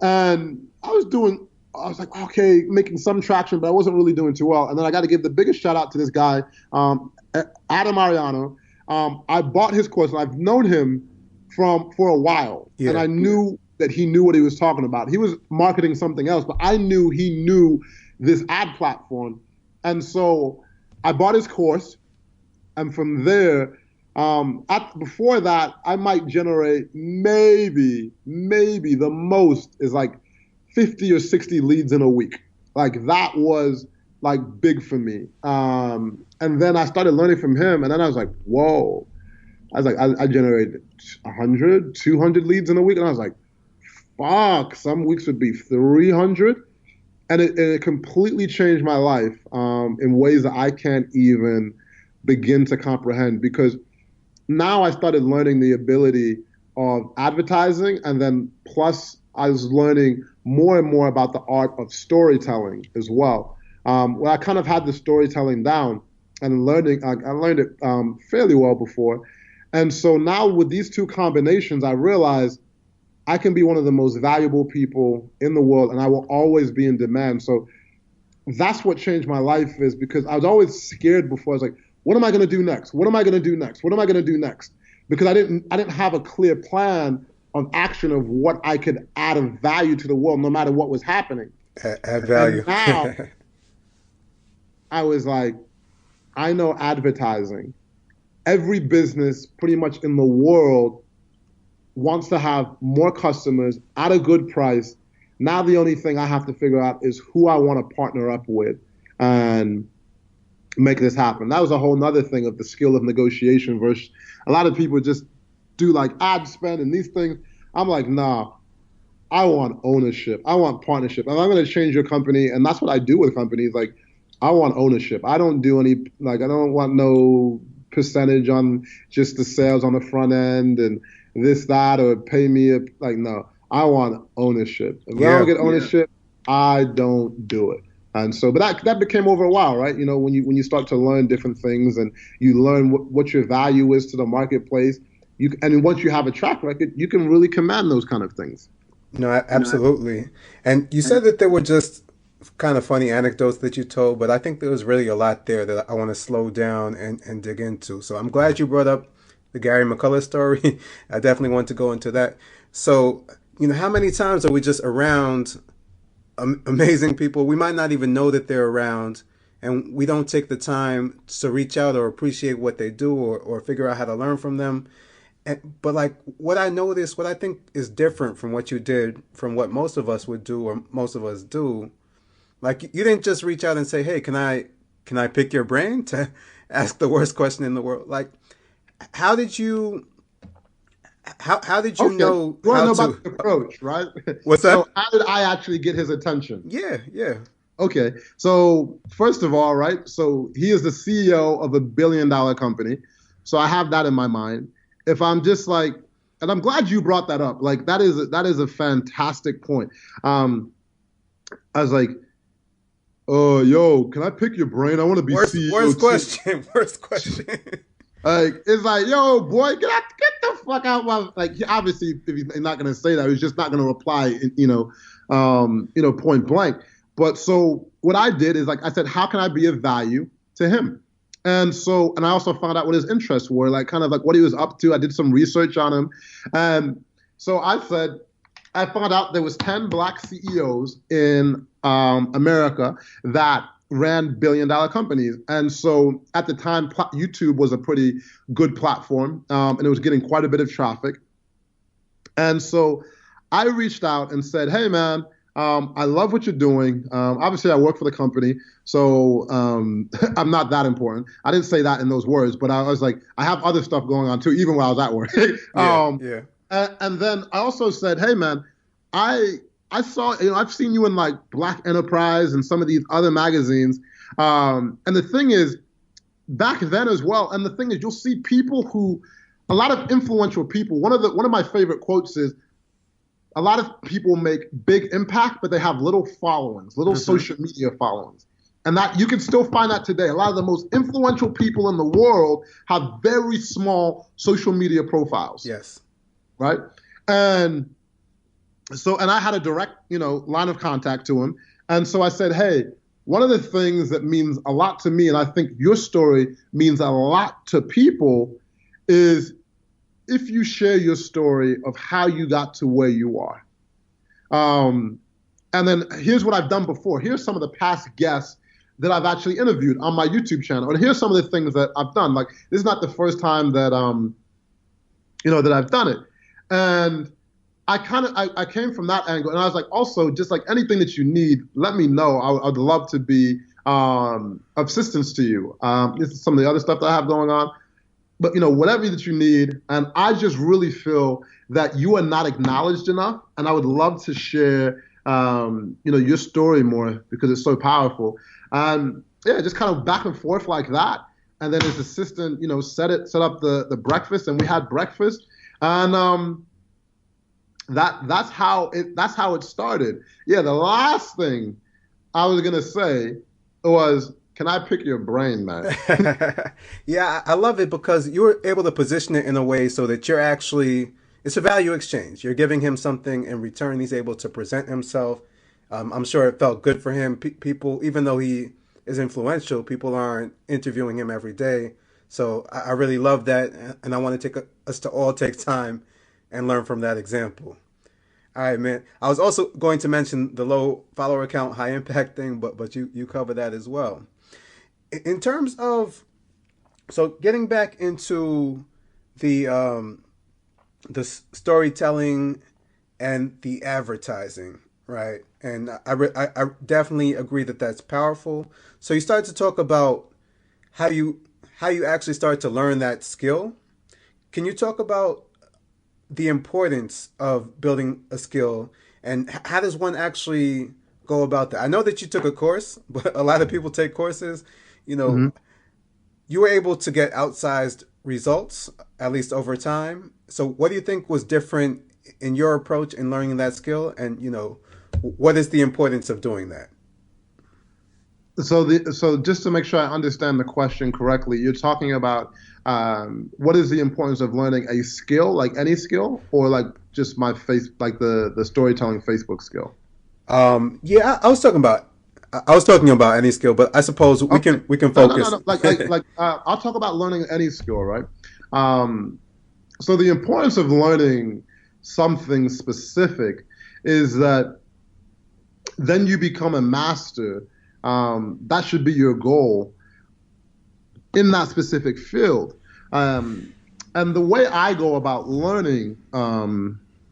and I was like, okay, making some traction, but I wasn't really doing too well. And then I got to give the biggest shout out to this guy, Adam Ariano. I bought his course, and I've known him for a while, and Yeah. I knew that he knew what he was talking about. He was marketing something else, but I knew he knew this ad platform, and so I bought his course, and from there, before that, I might generate maybe the most is like 50 or 60 leads in a week. Like that was like big for me. And then I started learning from him, and then I was like, whoa. I was like, I generated 100, 200 leads in a week, and I was like, fuck, some weeks would be 300. And it completely changed my life in ways that I can't even begin to comprehend, because now I started learning the ability of advertising, and then plus I was learning more and more about the art of storytelling as well. Well, I kind of had the storytelling down and I learned it fairly well before. And so now with these two combinations, I realized I can be one of the most valuable people in the world, and I will always be in demand. So that's what changed my life, is because I was always scared before. I was like, what am I going to do next? What am I going to do next? What am I going to do next? Because I didn't have a clear plan of action of what I could add of value to the world, no matter what was happening. Add And value. now I was like, I know advertising. Every business pretty much in the world wants to have more customers at a good price. Now the only thing I have to figure out is who I want to partner up with and make this happen. That was a whole nother thing of the skill of negotiation versus a lot of people just do like ad spend and these things. I'm like, nah, I want ownership. I want partnership. And I'm going to change your company. And that's what I do with companies. Like, I want ownership. I don't do any, like, I don't want no percentage on just the sales on the front end and this, that, or pay me. Like, no, I want ownership. If I don't Yeah. get ownership, I don't do it. And so, but that became over a while, right? When you start to learn different things and you learn what your value is to the marketplace, and once you have a track record, you can really command those kind of things. No, absolutely. And you said that there were just kind of funny anecdotes that you told, but I think there was really a lot there that I want to slow down and dig into. So I'm glad you brought up the Gary McCullough story. I definitely want to go into that. So, how many times are we just around amazing people? We might not even know that they're around, and we don't take the time to reach out or appreciate what they do, or figure out how to learn from them. But like what I noticed, what I think is different from what you did, from what most of us would do or most of us do, like you didn't just reach out and say, "Hey, can I pick your brain?" to ask the worst question in the world. Like, how did you how did you Okay. know You want to how know to? about the approach, right? What's So that? how did I actually get his attention? Yeah, yeah. Okay. So first of all, right? So he is the CEO of $1 billion company. So I have that in my mind. If I'm just like, and I'm glad you brought that up. Like that is a fantastic point. Um, I was like, oh, yo, can I pick your brain? I want to be CEO Worst too. question. Worst question. Like it's like, yo, boy, get the fuck out! Like, obviously, if he's not gonna say that, he's just not gonna reply, point blank. But so what I did is like I said, how can I be of value to him? And I also found out what his interests were, like kind of like what he was up to. I did some research on him, and so I found out there was 10 black CEOs in America that ran billion-dollar companies. And so at the time, YouTube was a pretty good platform, and it was getting quite a bit of traffic. And so I reached out and said, hey, man, I love what you're doing. Obviously, I work for the company, so I'm not that important. I didn't say that in those words, but I was like, I have other stuff going on too, even while I was at work. Yeah, yeah. And then I also said, hey, man, I I saw, I've seen you in like Black Enterprise and some of these other magazines. And the thing is, back then as well, and the thing is, you'll see people who, a lot of influential people. One of my favorite quotes is, a lot of people make big impact, but they have little followings, little Hmm. social media followings. And that you can still find that today. A lot of the most influential people in the world have very small social media profiles, Yes. right? And and I had a direct, line of contact to him. And so I said, hey, one of the things that means a lot to me, and I think your story means a lot to people, is if you share your story of how you got to where you are. Um, and then here's what I've done before. Here's some of the past guests that I've actually interviewed on my YouTube channel. And here's some of the things that I've done. Like this is not the first time that that I've done it. And I came from that angle, and I was like, also, just like anything that you need, let me know. I'd love to be of assistance to you. This is some of the other stuff that I have going on, but whatever that you need. And I just really feel that you are not acknowledged enough, and I would love to share, your story more because it's so powerful. And yeah, just kind of back and forth like that. And then his assistant, set up the breakfast, and we had breakfast, and that's how it started. Yeah, the last thing I was gonna say was, can I pick your brain, man? Yeah, I love it because you were able to position it in a way so that you're actually, it's a value exchange. You're giving him something in return. He's able to present himself. I'm sure it felt good for him. People, even though he is influential, people aren't interviewing him every day. So I really love that. And I want to us to all take time and learn from that example. All right, man. I was also going to mention the low follower count, high impact thing, but you cover that as well. In terms of, so getting back into the storytelling and the advertising, right? And I definitely agree that that's powerful. So you start to talk about how you how you actually start to learn that skill. Can you talk about the importance of building a skill and how does one actually go about that? I know that you took a course, but a lot of people take courses. You know, Mhm. you were able to get outsized results, at least over time. So, what do you think was different in your approach in learning that skill? And, what is the importance of doing that? So just to make sure I understand the question correctly, you're talking about what is the importance of learning a skill, like any skill, or like just like the storytelling Facebook skill? Yeah, I was talking about any skill, but I suppose Okay. we can No, no, no, focus. no. I'll talk about learning any skill, right? Um, so the importance of learning something specific is that then you become a master. That should be your goal in that specific field. Um, and the way I go about learning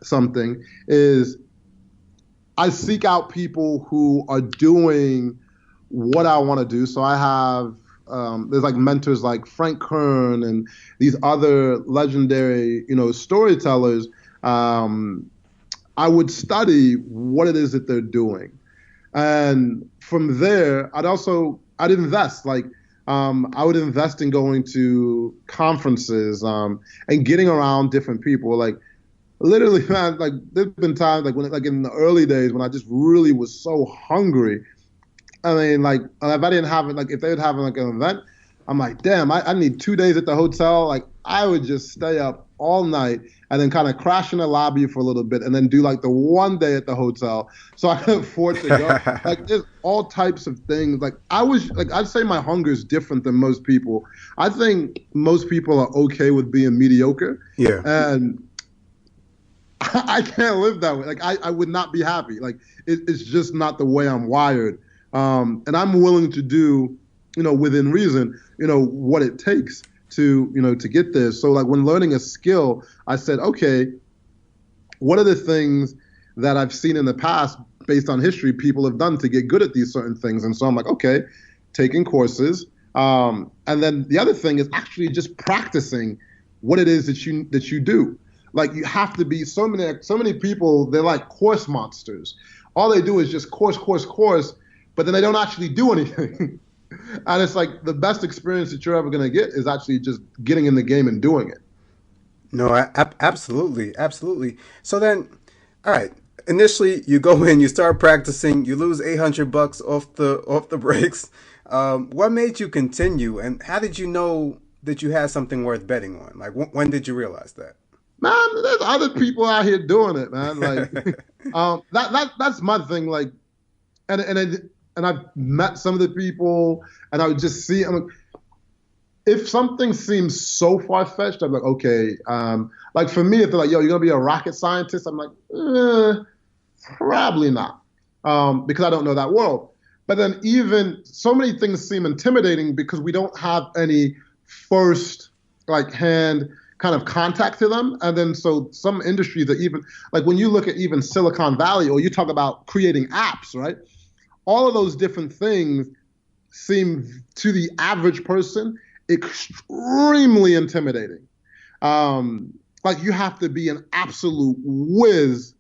something is I seek out people who are doing what I want to do. So I have there's like mentors like Frank Kern and these other legendary, storytellers. Um, I would study what it is that they're doing. And from there, I'd invest. Like I would invest in going to conferences and getting around different people. Like literally, man, like there's been times like when like in the early days when I just really was so hungry. I mean, like if I didn't have it, like if they would have like an event, I'm like, damn, I need 2 days at the hotel. Like I would just stay up all night and then kind of crash in the lobby for a little bit and then do like the 1 day at the hotel so I could afford to go. Like there's all types of things. Like I'd say my hunger is different than most people. I think most people are okay with being mediocre. Yeah. And I can't live that way. Like I would not be happy. Like it's just not the way I'm wired. And I'm willing to do, within reason, what it takes to get there. So like when learning a skill, I said, okay, what are the things that I've seen in the past based on history people have done to get good at these certain things? And so I'm like, okay, taking courses. And then the other thing is actually just practicing what it is that you do. Like you have to be so many people, they're like course monsters. All they do is just course, course, course, but then they don't actually do anything. And it's like the best experience that you're ever going to get is actually just getting in the game and doing it. No, absolutely, absolutely. So then, All right. Initially, you go in, you start practicing, you lose $800 off the breaks. What made you continue, and how did you know that you had something worth betting on? Like, when did you realize that? Man, there's other people out here doing it, man. Like, that's my thing. Like, and I've met some of the people, and I would just see. I'm like, if something seems so far fetched, I'm like, okay. Like for me, if they're like, yo, you're gonna be a rocket scientist, I'm like, probably not, because I don't know that world. But then even so many things seem intimidating because we don't have any first like hand kind of contact to them. And then so some industries are even like when you look at even Silicon Valley or you talk about creating apps, right? All of those different things seem to the average person extremely intimidating. Like you have to be an absolute whiz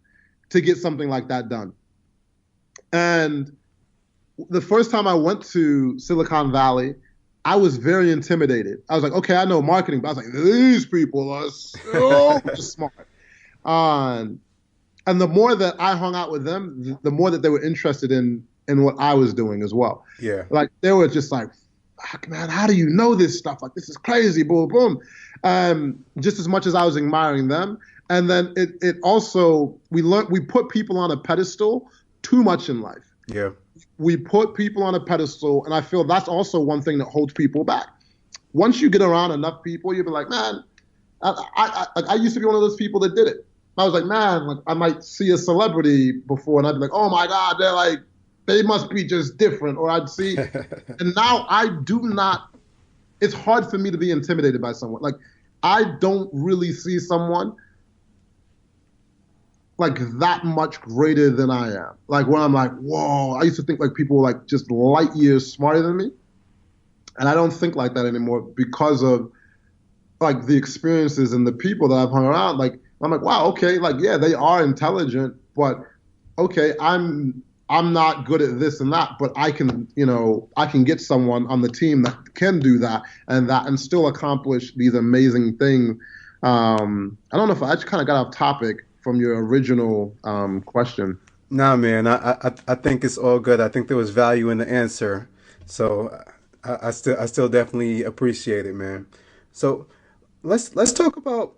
to get something like that done. And the first time I went to Silicon Valley, I was very intimidated. I was like, okay, I know marketing, but I was like, these people are so smart. Um, and the more that I hung out with them, the more that they were interested in what I was doing as well. Yeah. Like they were just like, fuck, man, how do you know this stuff? Like this is crazy, boom, boom. Just as much as I was admiring them. And then it also we put people on a pedestal too much in life. Yeah. We put people on a pedestal, and I feel that's also one thing that holds people back. Once you get around enough people, you'll be like, man, I used to be one of those people that did it. I was like, man, like I might see a celebrity before, and I'd be like, oh my god, they must be just different. Or I'd see, and now I do not. It's hard for me to be intimidated by someone. Like I don't really see someone like that much greater than I am. Like when I'm like, whoa, I used to think like people were like just light years smarter than me. And I don't think like that anymore because of like the experiences and the people that I've hung around. Like I'm like, wow, okay, like yeah, they are intelligent, but okay, I'm not good at this and that, but I can get someone on the team that can do that and still accomplish these amazing things. I don't know if I just kind of got off topic from your original question. Nah, man, I think it's all good. I think there was value in the answer, so I still definitely appreciate it, man. So let's talk about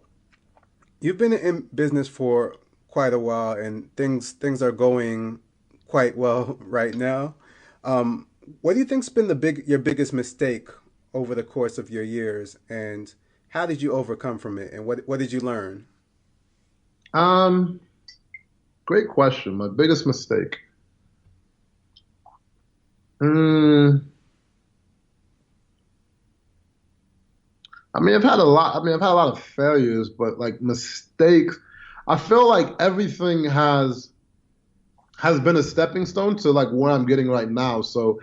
you've been in business for quite a while, and things are going quite well right now. What do you think's been your biggest mistake over the course of your years, and how did you overcome from it, and what did you learn? Um, Great question. My biggest mistake. Mm, I've had a lot of failures, but like mistakes, I feel like everything has been a stepping stone to like where I'm getting right now. So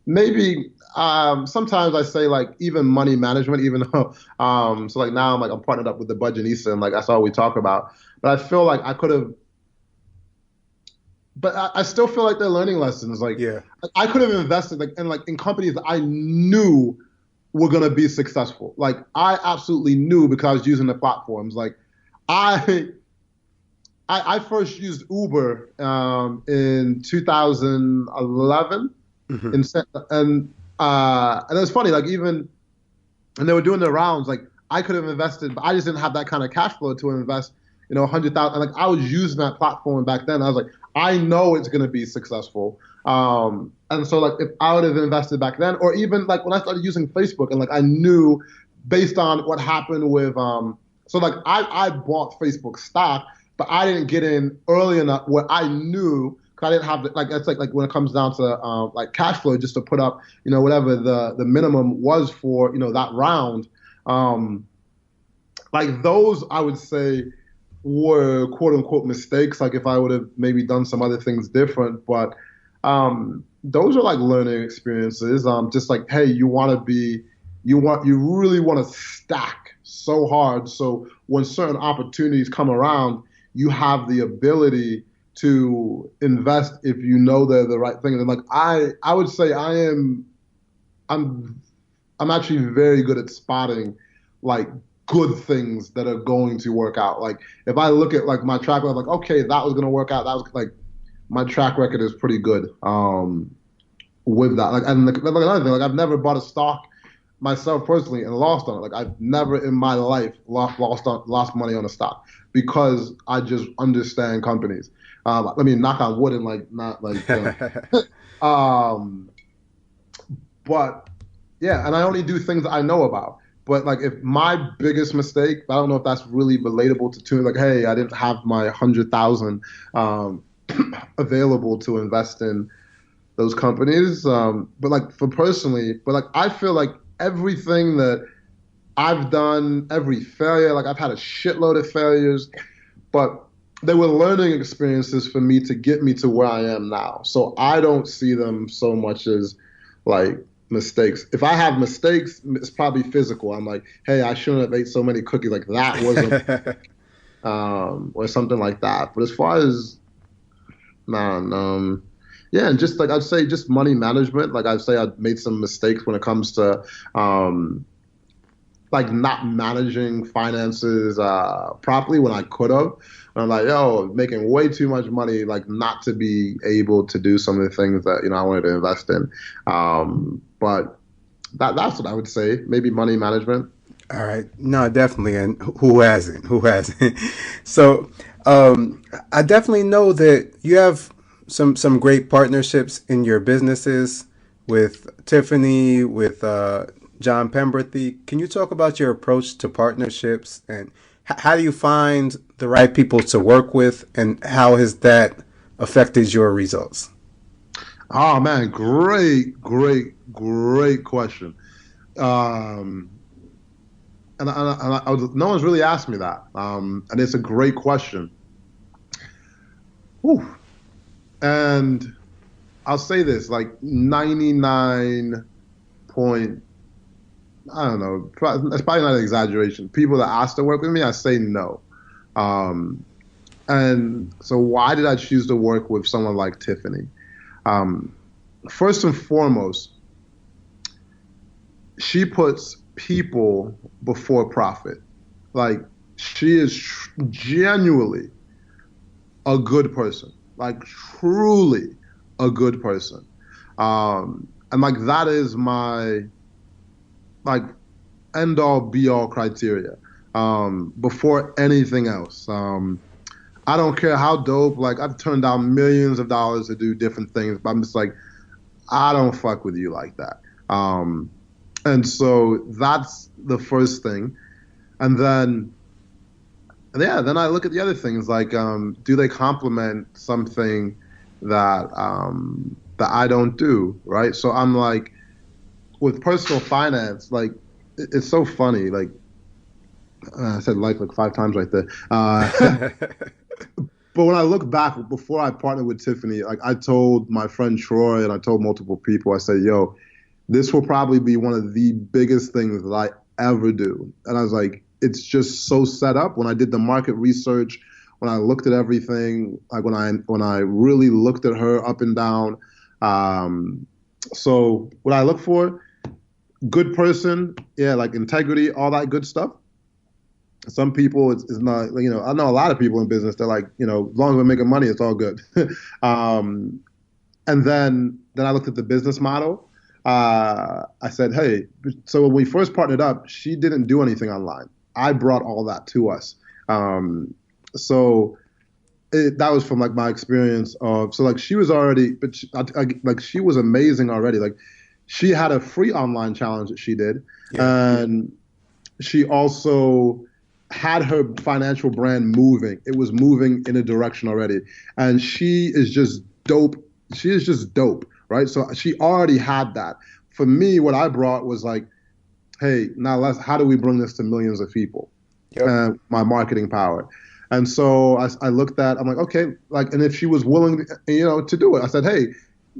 maybe sometimes I say like even money management, even though so like now I'm partnered up with the Budgetnista and like that's all we talk about. But I feel like I could have, but I still feel like they're learning lessons. Yeah. Like, I could have invested like in companies that I knew were gonna be successful. Like I absolutely knew because I was using the platforms. Like I I first used Uber in 2011, Hmm. and and it was funny. Like even and they were doing their rounds. Like I could have invested, but I just didn't have that kind of cash flow to invest. 100,000. Like I was using that platform back then. I was like, I know it's going to be successful. And so like if I would have invested back then, or even like when I started using Facebook, and like I knew based on what happened with so like I bought Facebook stock, but I didn't get in early enough where I knew. 'Cause I didn't have like that's like when it comes down to like cash flow, just to put up whatever the minimum was for that round. Um, like those I would say were quote unquote mistakes. Like if I would have maybe done some other things different, but those are like learning experiences. Just like hey, you really want to stack so hard, so when certain opportunities come around, you have the ability to invest if you know they're the right thing. And like I would say I'm I'm actually very good at spotting like good things that are going to work out. Like if I look at like my track record, like okay, that was gonna work out. That was like my track record is pretty good with that. Like and like another thing, like I've never bought a stock myself personally and lost on it. Like I've never in my life lost money on a stock because I just understand companies. I mean, knock on wood and like not like um, but yeah, and I only do things I know about. But like, if my biggest mistake, I don't know if that's really relatable to like, hey, I didn't have my 100,000 um, available to invest in those companies. But like for personally, but like I feel like everything that I've done, every failure, like I've had a shitload of failures, but they were learning experiences for me to get me to where I am now. So I don't see them so much as like mistakes. If I have mistakes, it's probably physical. I'm like, hey, I shouldn't have ate so many cookies. Like that wasn't, or something like that. But as far as, nah, yeah, and just like I'd say, just money management. Like I'd say I've made some mistakes when it comes to like not managing finances properly when I could have. And I'm like, yo, making way too much money, like not to be able to do some of the things that I wanted to invest in. But that's what I would say. Maybe money management. All right. No, definitely. And who hasn't? Who hasn't? So, I definitely know that you have some great partnerships in your businesses with Tiffany, with John Pemberthy. Can you talk about your approach to partnerships and how do you find the right people to work with, and how has that affected your results? Oh man, great question. Um, no one's really asked me that, and it's a great question. Whew. And I'll say this, like 99 point, I don't know, it's probably not an exaggeration. People that ask to work with me, I say no. Um, and so why did I choose to work with someone like Tiffany? Um, First and foremost, she puts people before profit. Like she is genuinely a good person, like truly a good person. And like that is my like end all be all criteria before anything else. I don't care how dope. Like I've turned down millions of dollars to do different things, but I'm just like I don't fuck with you like that. And so that's the first thing. And then yeah, then I look at the other things like do they complement something that I don't do, right? So I'm like with personal finance, like it's so funny. Like I said like 5 times right there. But when I look back, before I partnered with Tiffany, like I told my friend Troy and I told multiple people, I said, yo, this will probably be one of the biggest things that I ever do. And I was like, it's just so set up. When I did the market research, when I looked at everything, like when I really looked at her up and down. So what I look for, good person, yeah, like integrity, all that good stuff. Some people it's not, I know a lot of people in business, they're like, as long as we're making money, it's all good. um, and then I looked at the business model. I said, hey, so when we first partnered up, she didn't do anything online. I brought all that to us. So that was from like my experience of, so like she was already, but like she was amazing already. Like she had a free online challenge that she did. Yeah. And she also had her financial brand moving. It was moving in a direction already. And she is just dope. She is just dope, right? So she already had that. For me, what I brought was like, hey, now how do we bring this to millions of people? Yep. My marketing power. And so I looked at, I'm like, okay, like, and if she was willing, to do it, I said, hey,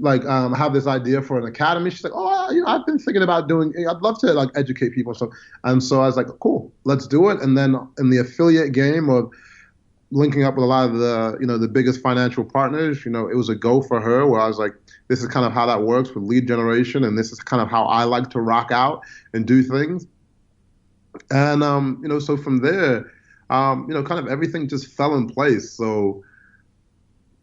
like, I have this idea for an academy. She's like, oh, I've been thinking about I'd love to like educate people. And so I was like, cool, let's do it. And then in the affiliate game of linking up with a lot of the biggest financial partners, it was a go for her where I was like, this is kind of how that works with lead generation. And this is kind of how I like to rock out and do things. And so from there, kind of everything just fell in place. So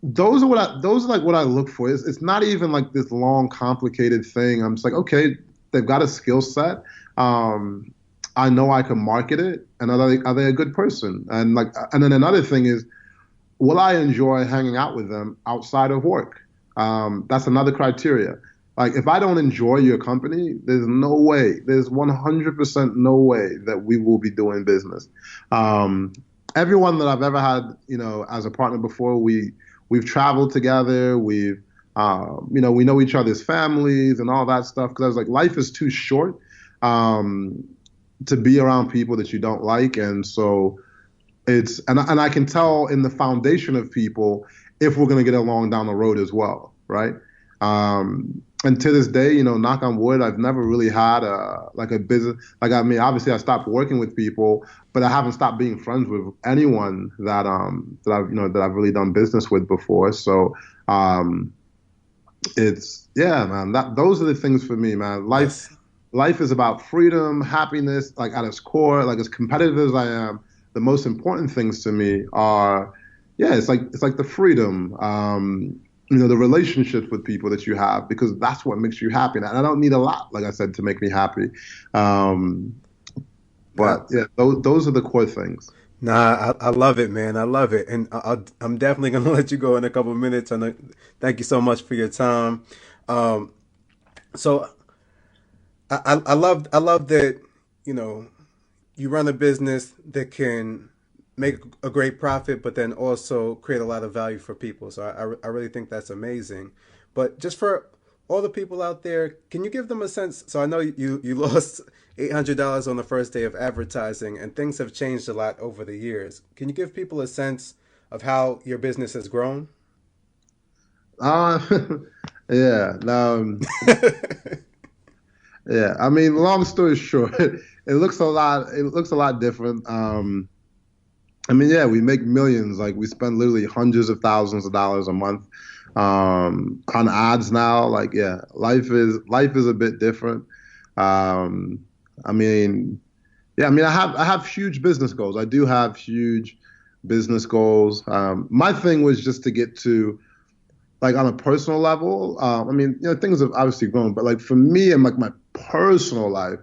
those are like what I look for. It's not even like this long, complicated thing. I'm just like, okay, they've got a skill set. Um, I know I can market it, and are they a good person? And then another thing is, will I enjoy hanging out with them outside of work? That's another criteria. Like if I don't enjoy your company, there's no way, there's 100% no way that we will be doing business. Um, Everyone that I've ever had, as a partner before, we've traveled together, we know each other's families and all that stuff. Because I was like, life is too short um, to be around people that you don't like, and so and I can tell in the foundation of people if we're going to get along down the road as well, right? And to this day, knock on wood, I've never really had a business. Like I mean, obviously I stopped working with people, but I haven't stopped being friends with anyone that I've really done business with before. So um, it's yeah, man. Those are the things for me, man. That's Life is about freedom, happiness, like at its core. Like as competitive as I am, the most important things to me are, yeah, it's like the freedom, the relationships with people that you have, because that's what makes you happy. And I don't need a lot, like I said, to make me happy. Um, that. but yeah, those are the core things. Nah, I love it, man. I love it, and I'm definitely gonna let you go in a couple of minutes. And thank you so much for your time. Um, so I love that you know you run a business that can make a great profit, but then also create a lot of value for people. So I really think that's amazing. But just for all the people out there, can you give them a sense? So I know you lost $800 on the first day of advertising, and things have changed a lot over the years. Can you give people a sense of how your business has grown? Uh, yeah. Yeah. I mean, long story short, it looks a lot different. I mean, yeah, we make millions. Like we spend literally hundreds of thousands of dollars a month on ads now. Like, yeah, life is a bit different. Um, I mean, yeah, I mean, I have huge business goals. I do have huge business goals. My thing was just to get to like on a personal level. I mean, things have obviously grown, but like for me and like my personal life.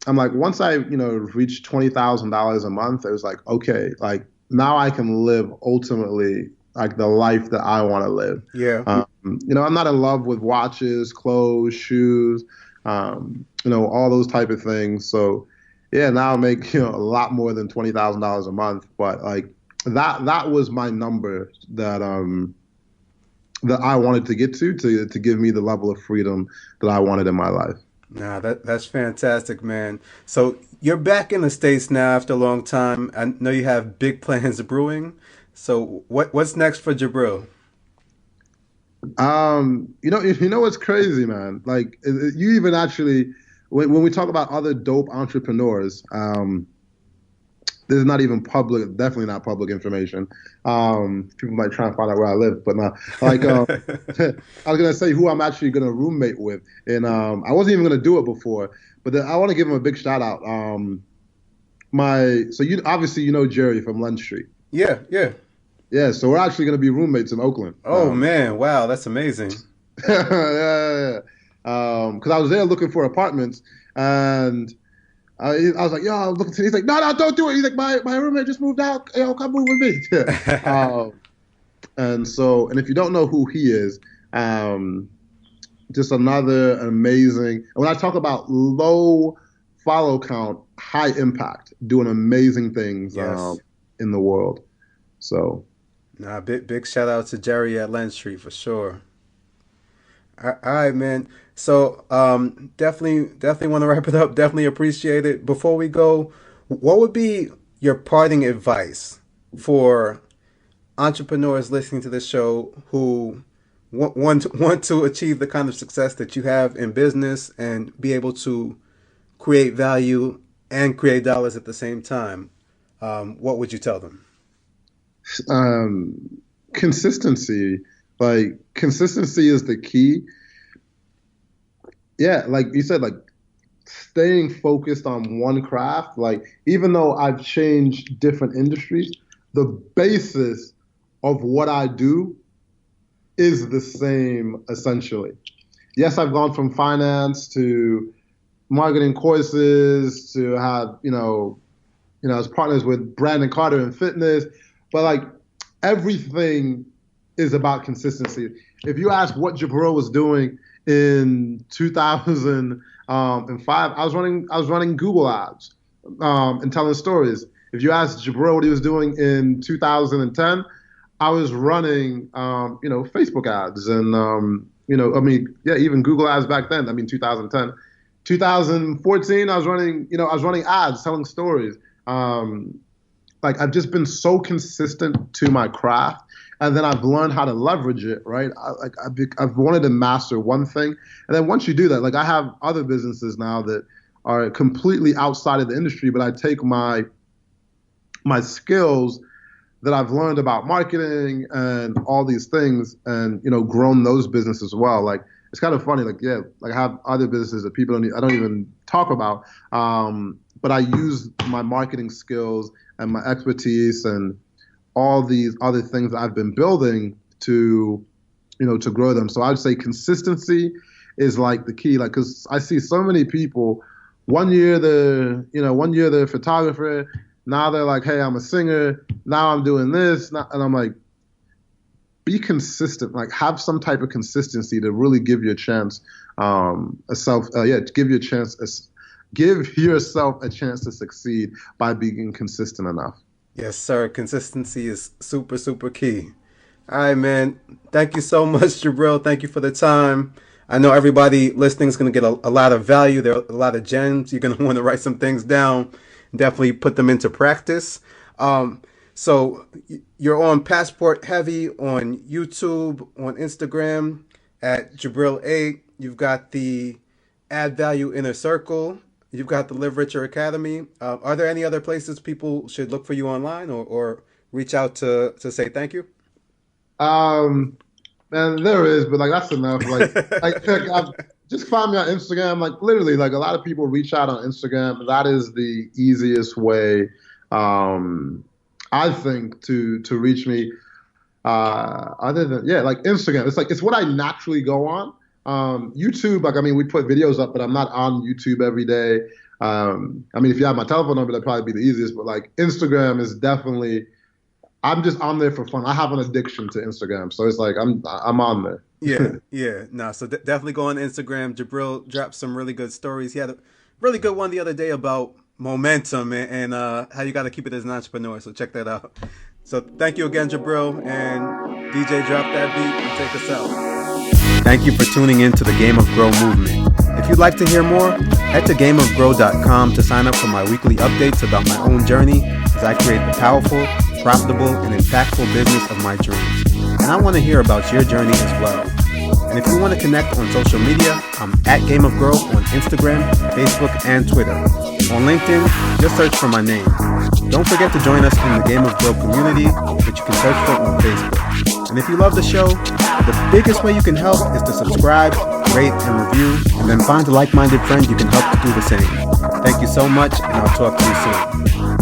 I'm like, once I, reached $20,000 a month, it was like, okay, like now I can live ultimately like the life that I want to live. Yeah. I'm not in love with watches, clothes, shoes, all those type of things. So yeah, now I make, a lot more than $20,000 a month, but like that was my number that I wanted to get to give me the level of freedom that I wanted in my life. Nah, that's fantastic, man. So you're back in the States now after a long time. I know you have big plans brewing. So what's next for Jabril? You know what's crazy, man? Like you even actually, when we talk about other dope entrepreneurs, this is not even public, definitely not public information. People might try and find out where I live, but not like I was gonna say who I'm actually gonna roommate with, and I wasn't even gonna do it before, but I want to give him a big shout out. You obviously Jerry from Lend Street. Yeah, yeah. Yeah, so we're actually gonna be roommates in Oakland. Oh man, wow, that's amazing. Yeah, yeah, yeah. Because I was there looking for apartments, and I was like, yo, I'm looking to. He's like, no, no, don't do it. He's like, my roommate just moved out. Yo, come move with me. um, and if you don't know who he is, um, just another amazing. And when I talk about low follow count, high impact, doing amazing things Yes. in the world. So, Nah, big shout out to Jerry at Lend Street for sure. All right, man. So definitely want to wrap it up. Definitely appreciate it. Before we go, what would be your parting advice for entrepreneurs listening to this show who want to achieve the kind of success that you have in business and be able to create value and create dollars at the same time? What would you tell them? um, consistency, like consistency is the key. Yeah, like you said, like staying focused on one craft. Like, even though I've changed different industries, the basis of what I do is the same essentially. Yes, I've gone from finance to marketing courses to have, as partners with Brandon Carter in fitness, but like everything is about consistency. If you ask what Jubril was doing in 2005, I was running Google ads and telling stories. If you ask Jubril what he was doing in 2010, I was running Facebook ads and even Google ads back then. I mean 2010. 2014, I was running ads, telling stories. Like I've just been so consistent to my craft, and then I've learned how to leverage it. Right? I've wanted to master one thing, and then once you do that, like I have other businesses now that are completely outside of the industry, but I take my skills that I've learned about marketing and all these things, and grown those businesses as well. Like it's kind of funny. Like I have other businesses that I don't even talk about. But I use my marketing skills and my expertise and all these other things that I've been building to grow them. So I'd say consistency is like the key. Like, cause I see so many people, one year they're a photographer. Now they're like, hey, I'm a singer. Now I'm doing this. And I'm like, be consistent. Like have some type of consistency to really give you a chance, give yourself a chance to succeed by being consistent enough. Yes, sir. Consistency is super, super key. All right, man. Thank you so much, Jubril. Thank you for the time. I know everybody listening is going to get a lot of value. There are a lot of gems. You're going to want to write some things down. Definitely put them into practice. So you're on Passport Heavy on YouTube, on Instagram at Jubril8. You've got the Add Value Inner Circle. You've got the Live Richer Academy. Are there any other places people should look for you online or reach out to say thank you? Man, there is, but like that's enough. Just find me on Instagram. Like literally, like a lot of people reach out on Instagram. That is the easiest way, I think, to reach me. Other than like Instagram, it's what I naturally go on. YouTube, we put videos up, but I'm not on YouTube every day. If you have my telephone number, that'd probably be the easiest. But like Instagram is definitely, I'm just on there for fun. I have an addiction to Instagram, so it's like I'm on there. Yeah. No, so definitely go on Instagram. Jubril dropped some really good stories. He had a really good one the other day about momentum and how you got to keep it as an entrepreneur. So check that out. So thank you again, Jubril, and DJ, drop that beat and take us out. Thank you for tuning in to the Game of Grow movement. If you'd like to hear more, head to gameofgrow.com to sign up for my weekly updates about my own journey as I create the powerful, profitable, and impactful business of my dreams. And I want to hear about your journey as well. And if you want to connect on social media, I'm at Game of Grow on Instagram, Facebook, and Twitter. On LinkedIn, just search for my name. Don't forget to join us in the Game of Grow community, which you can search for on Facebook. And if you love the show, the biggest way you can help is to subscribe, rate, and review, and then find a like-minded friend you can help to do the same. Thank you so much, and I'll talk to you soon.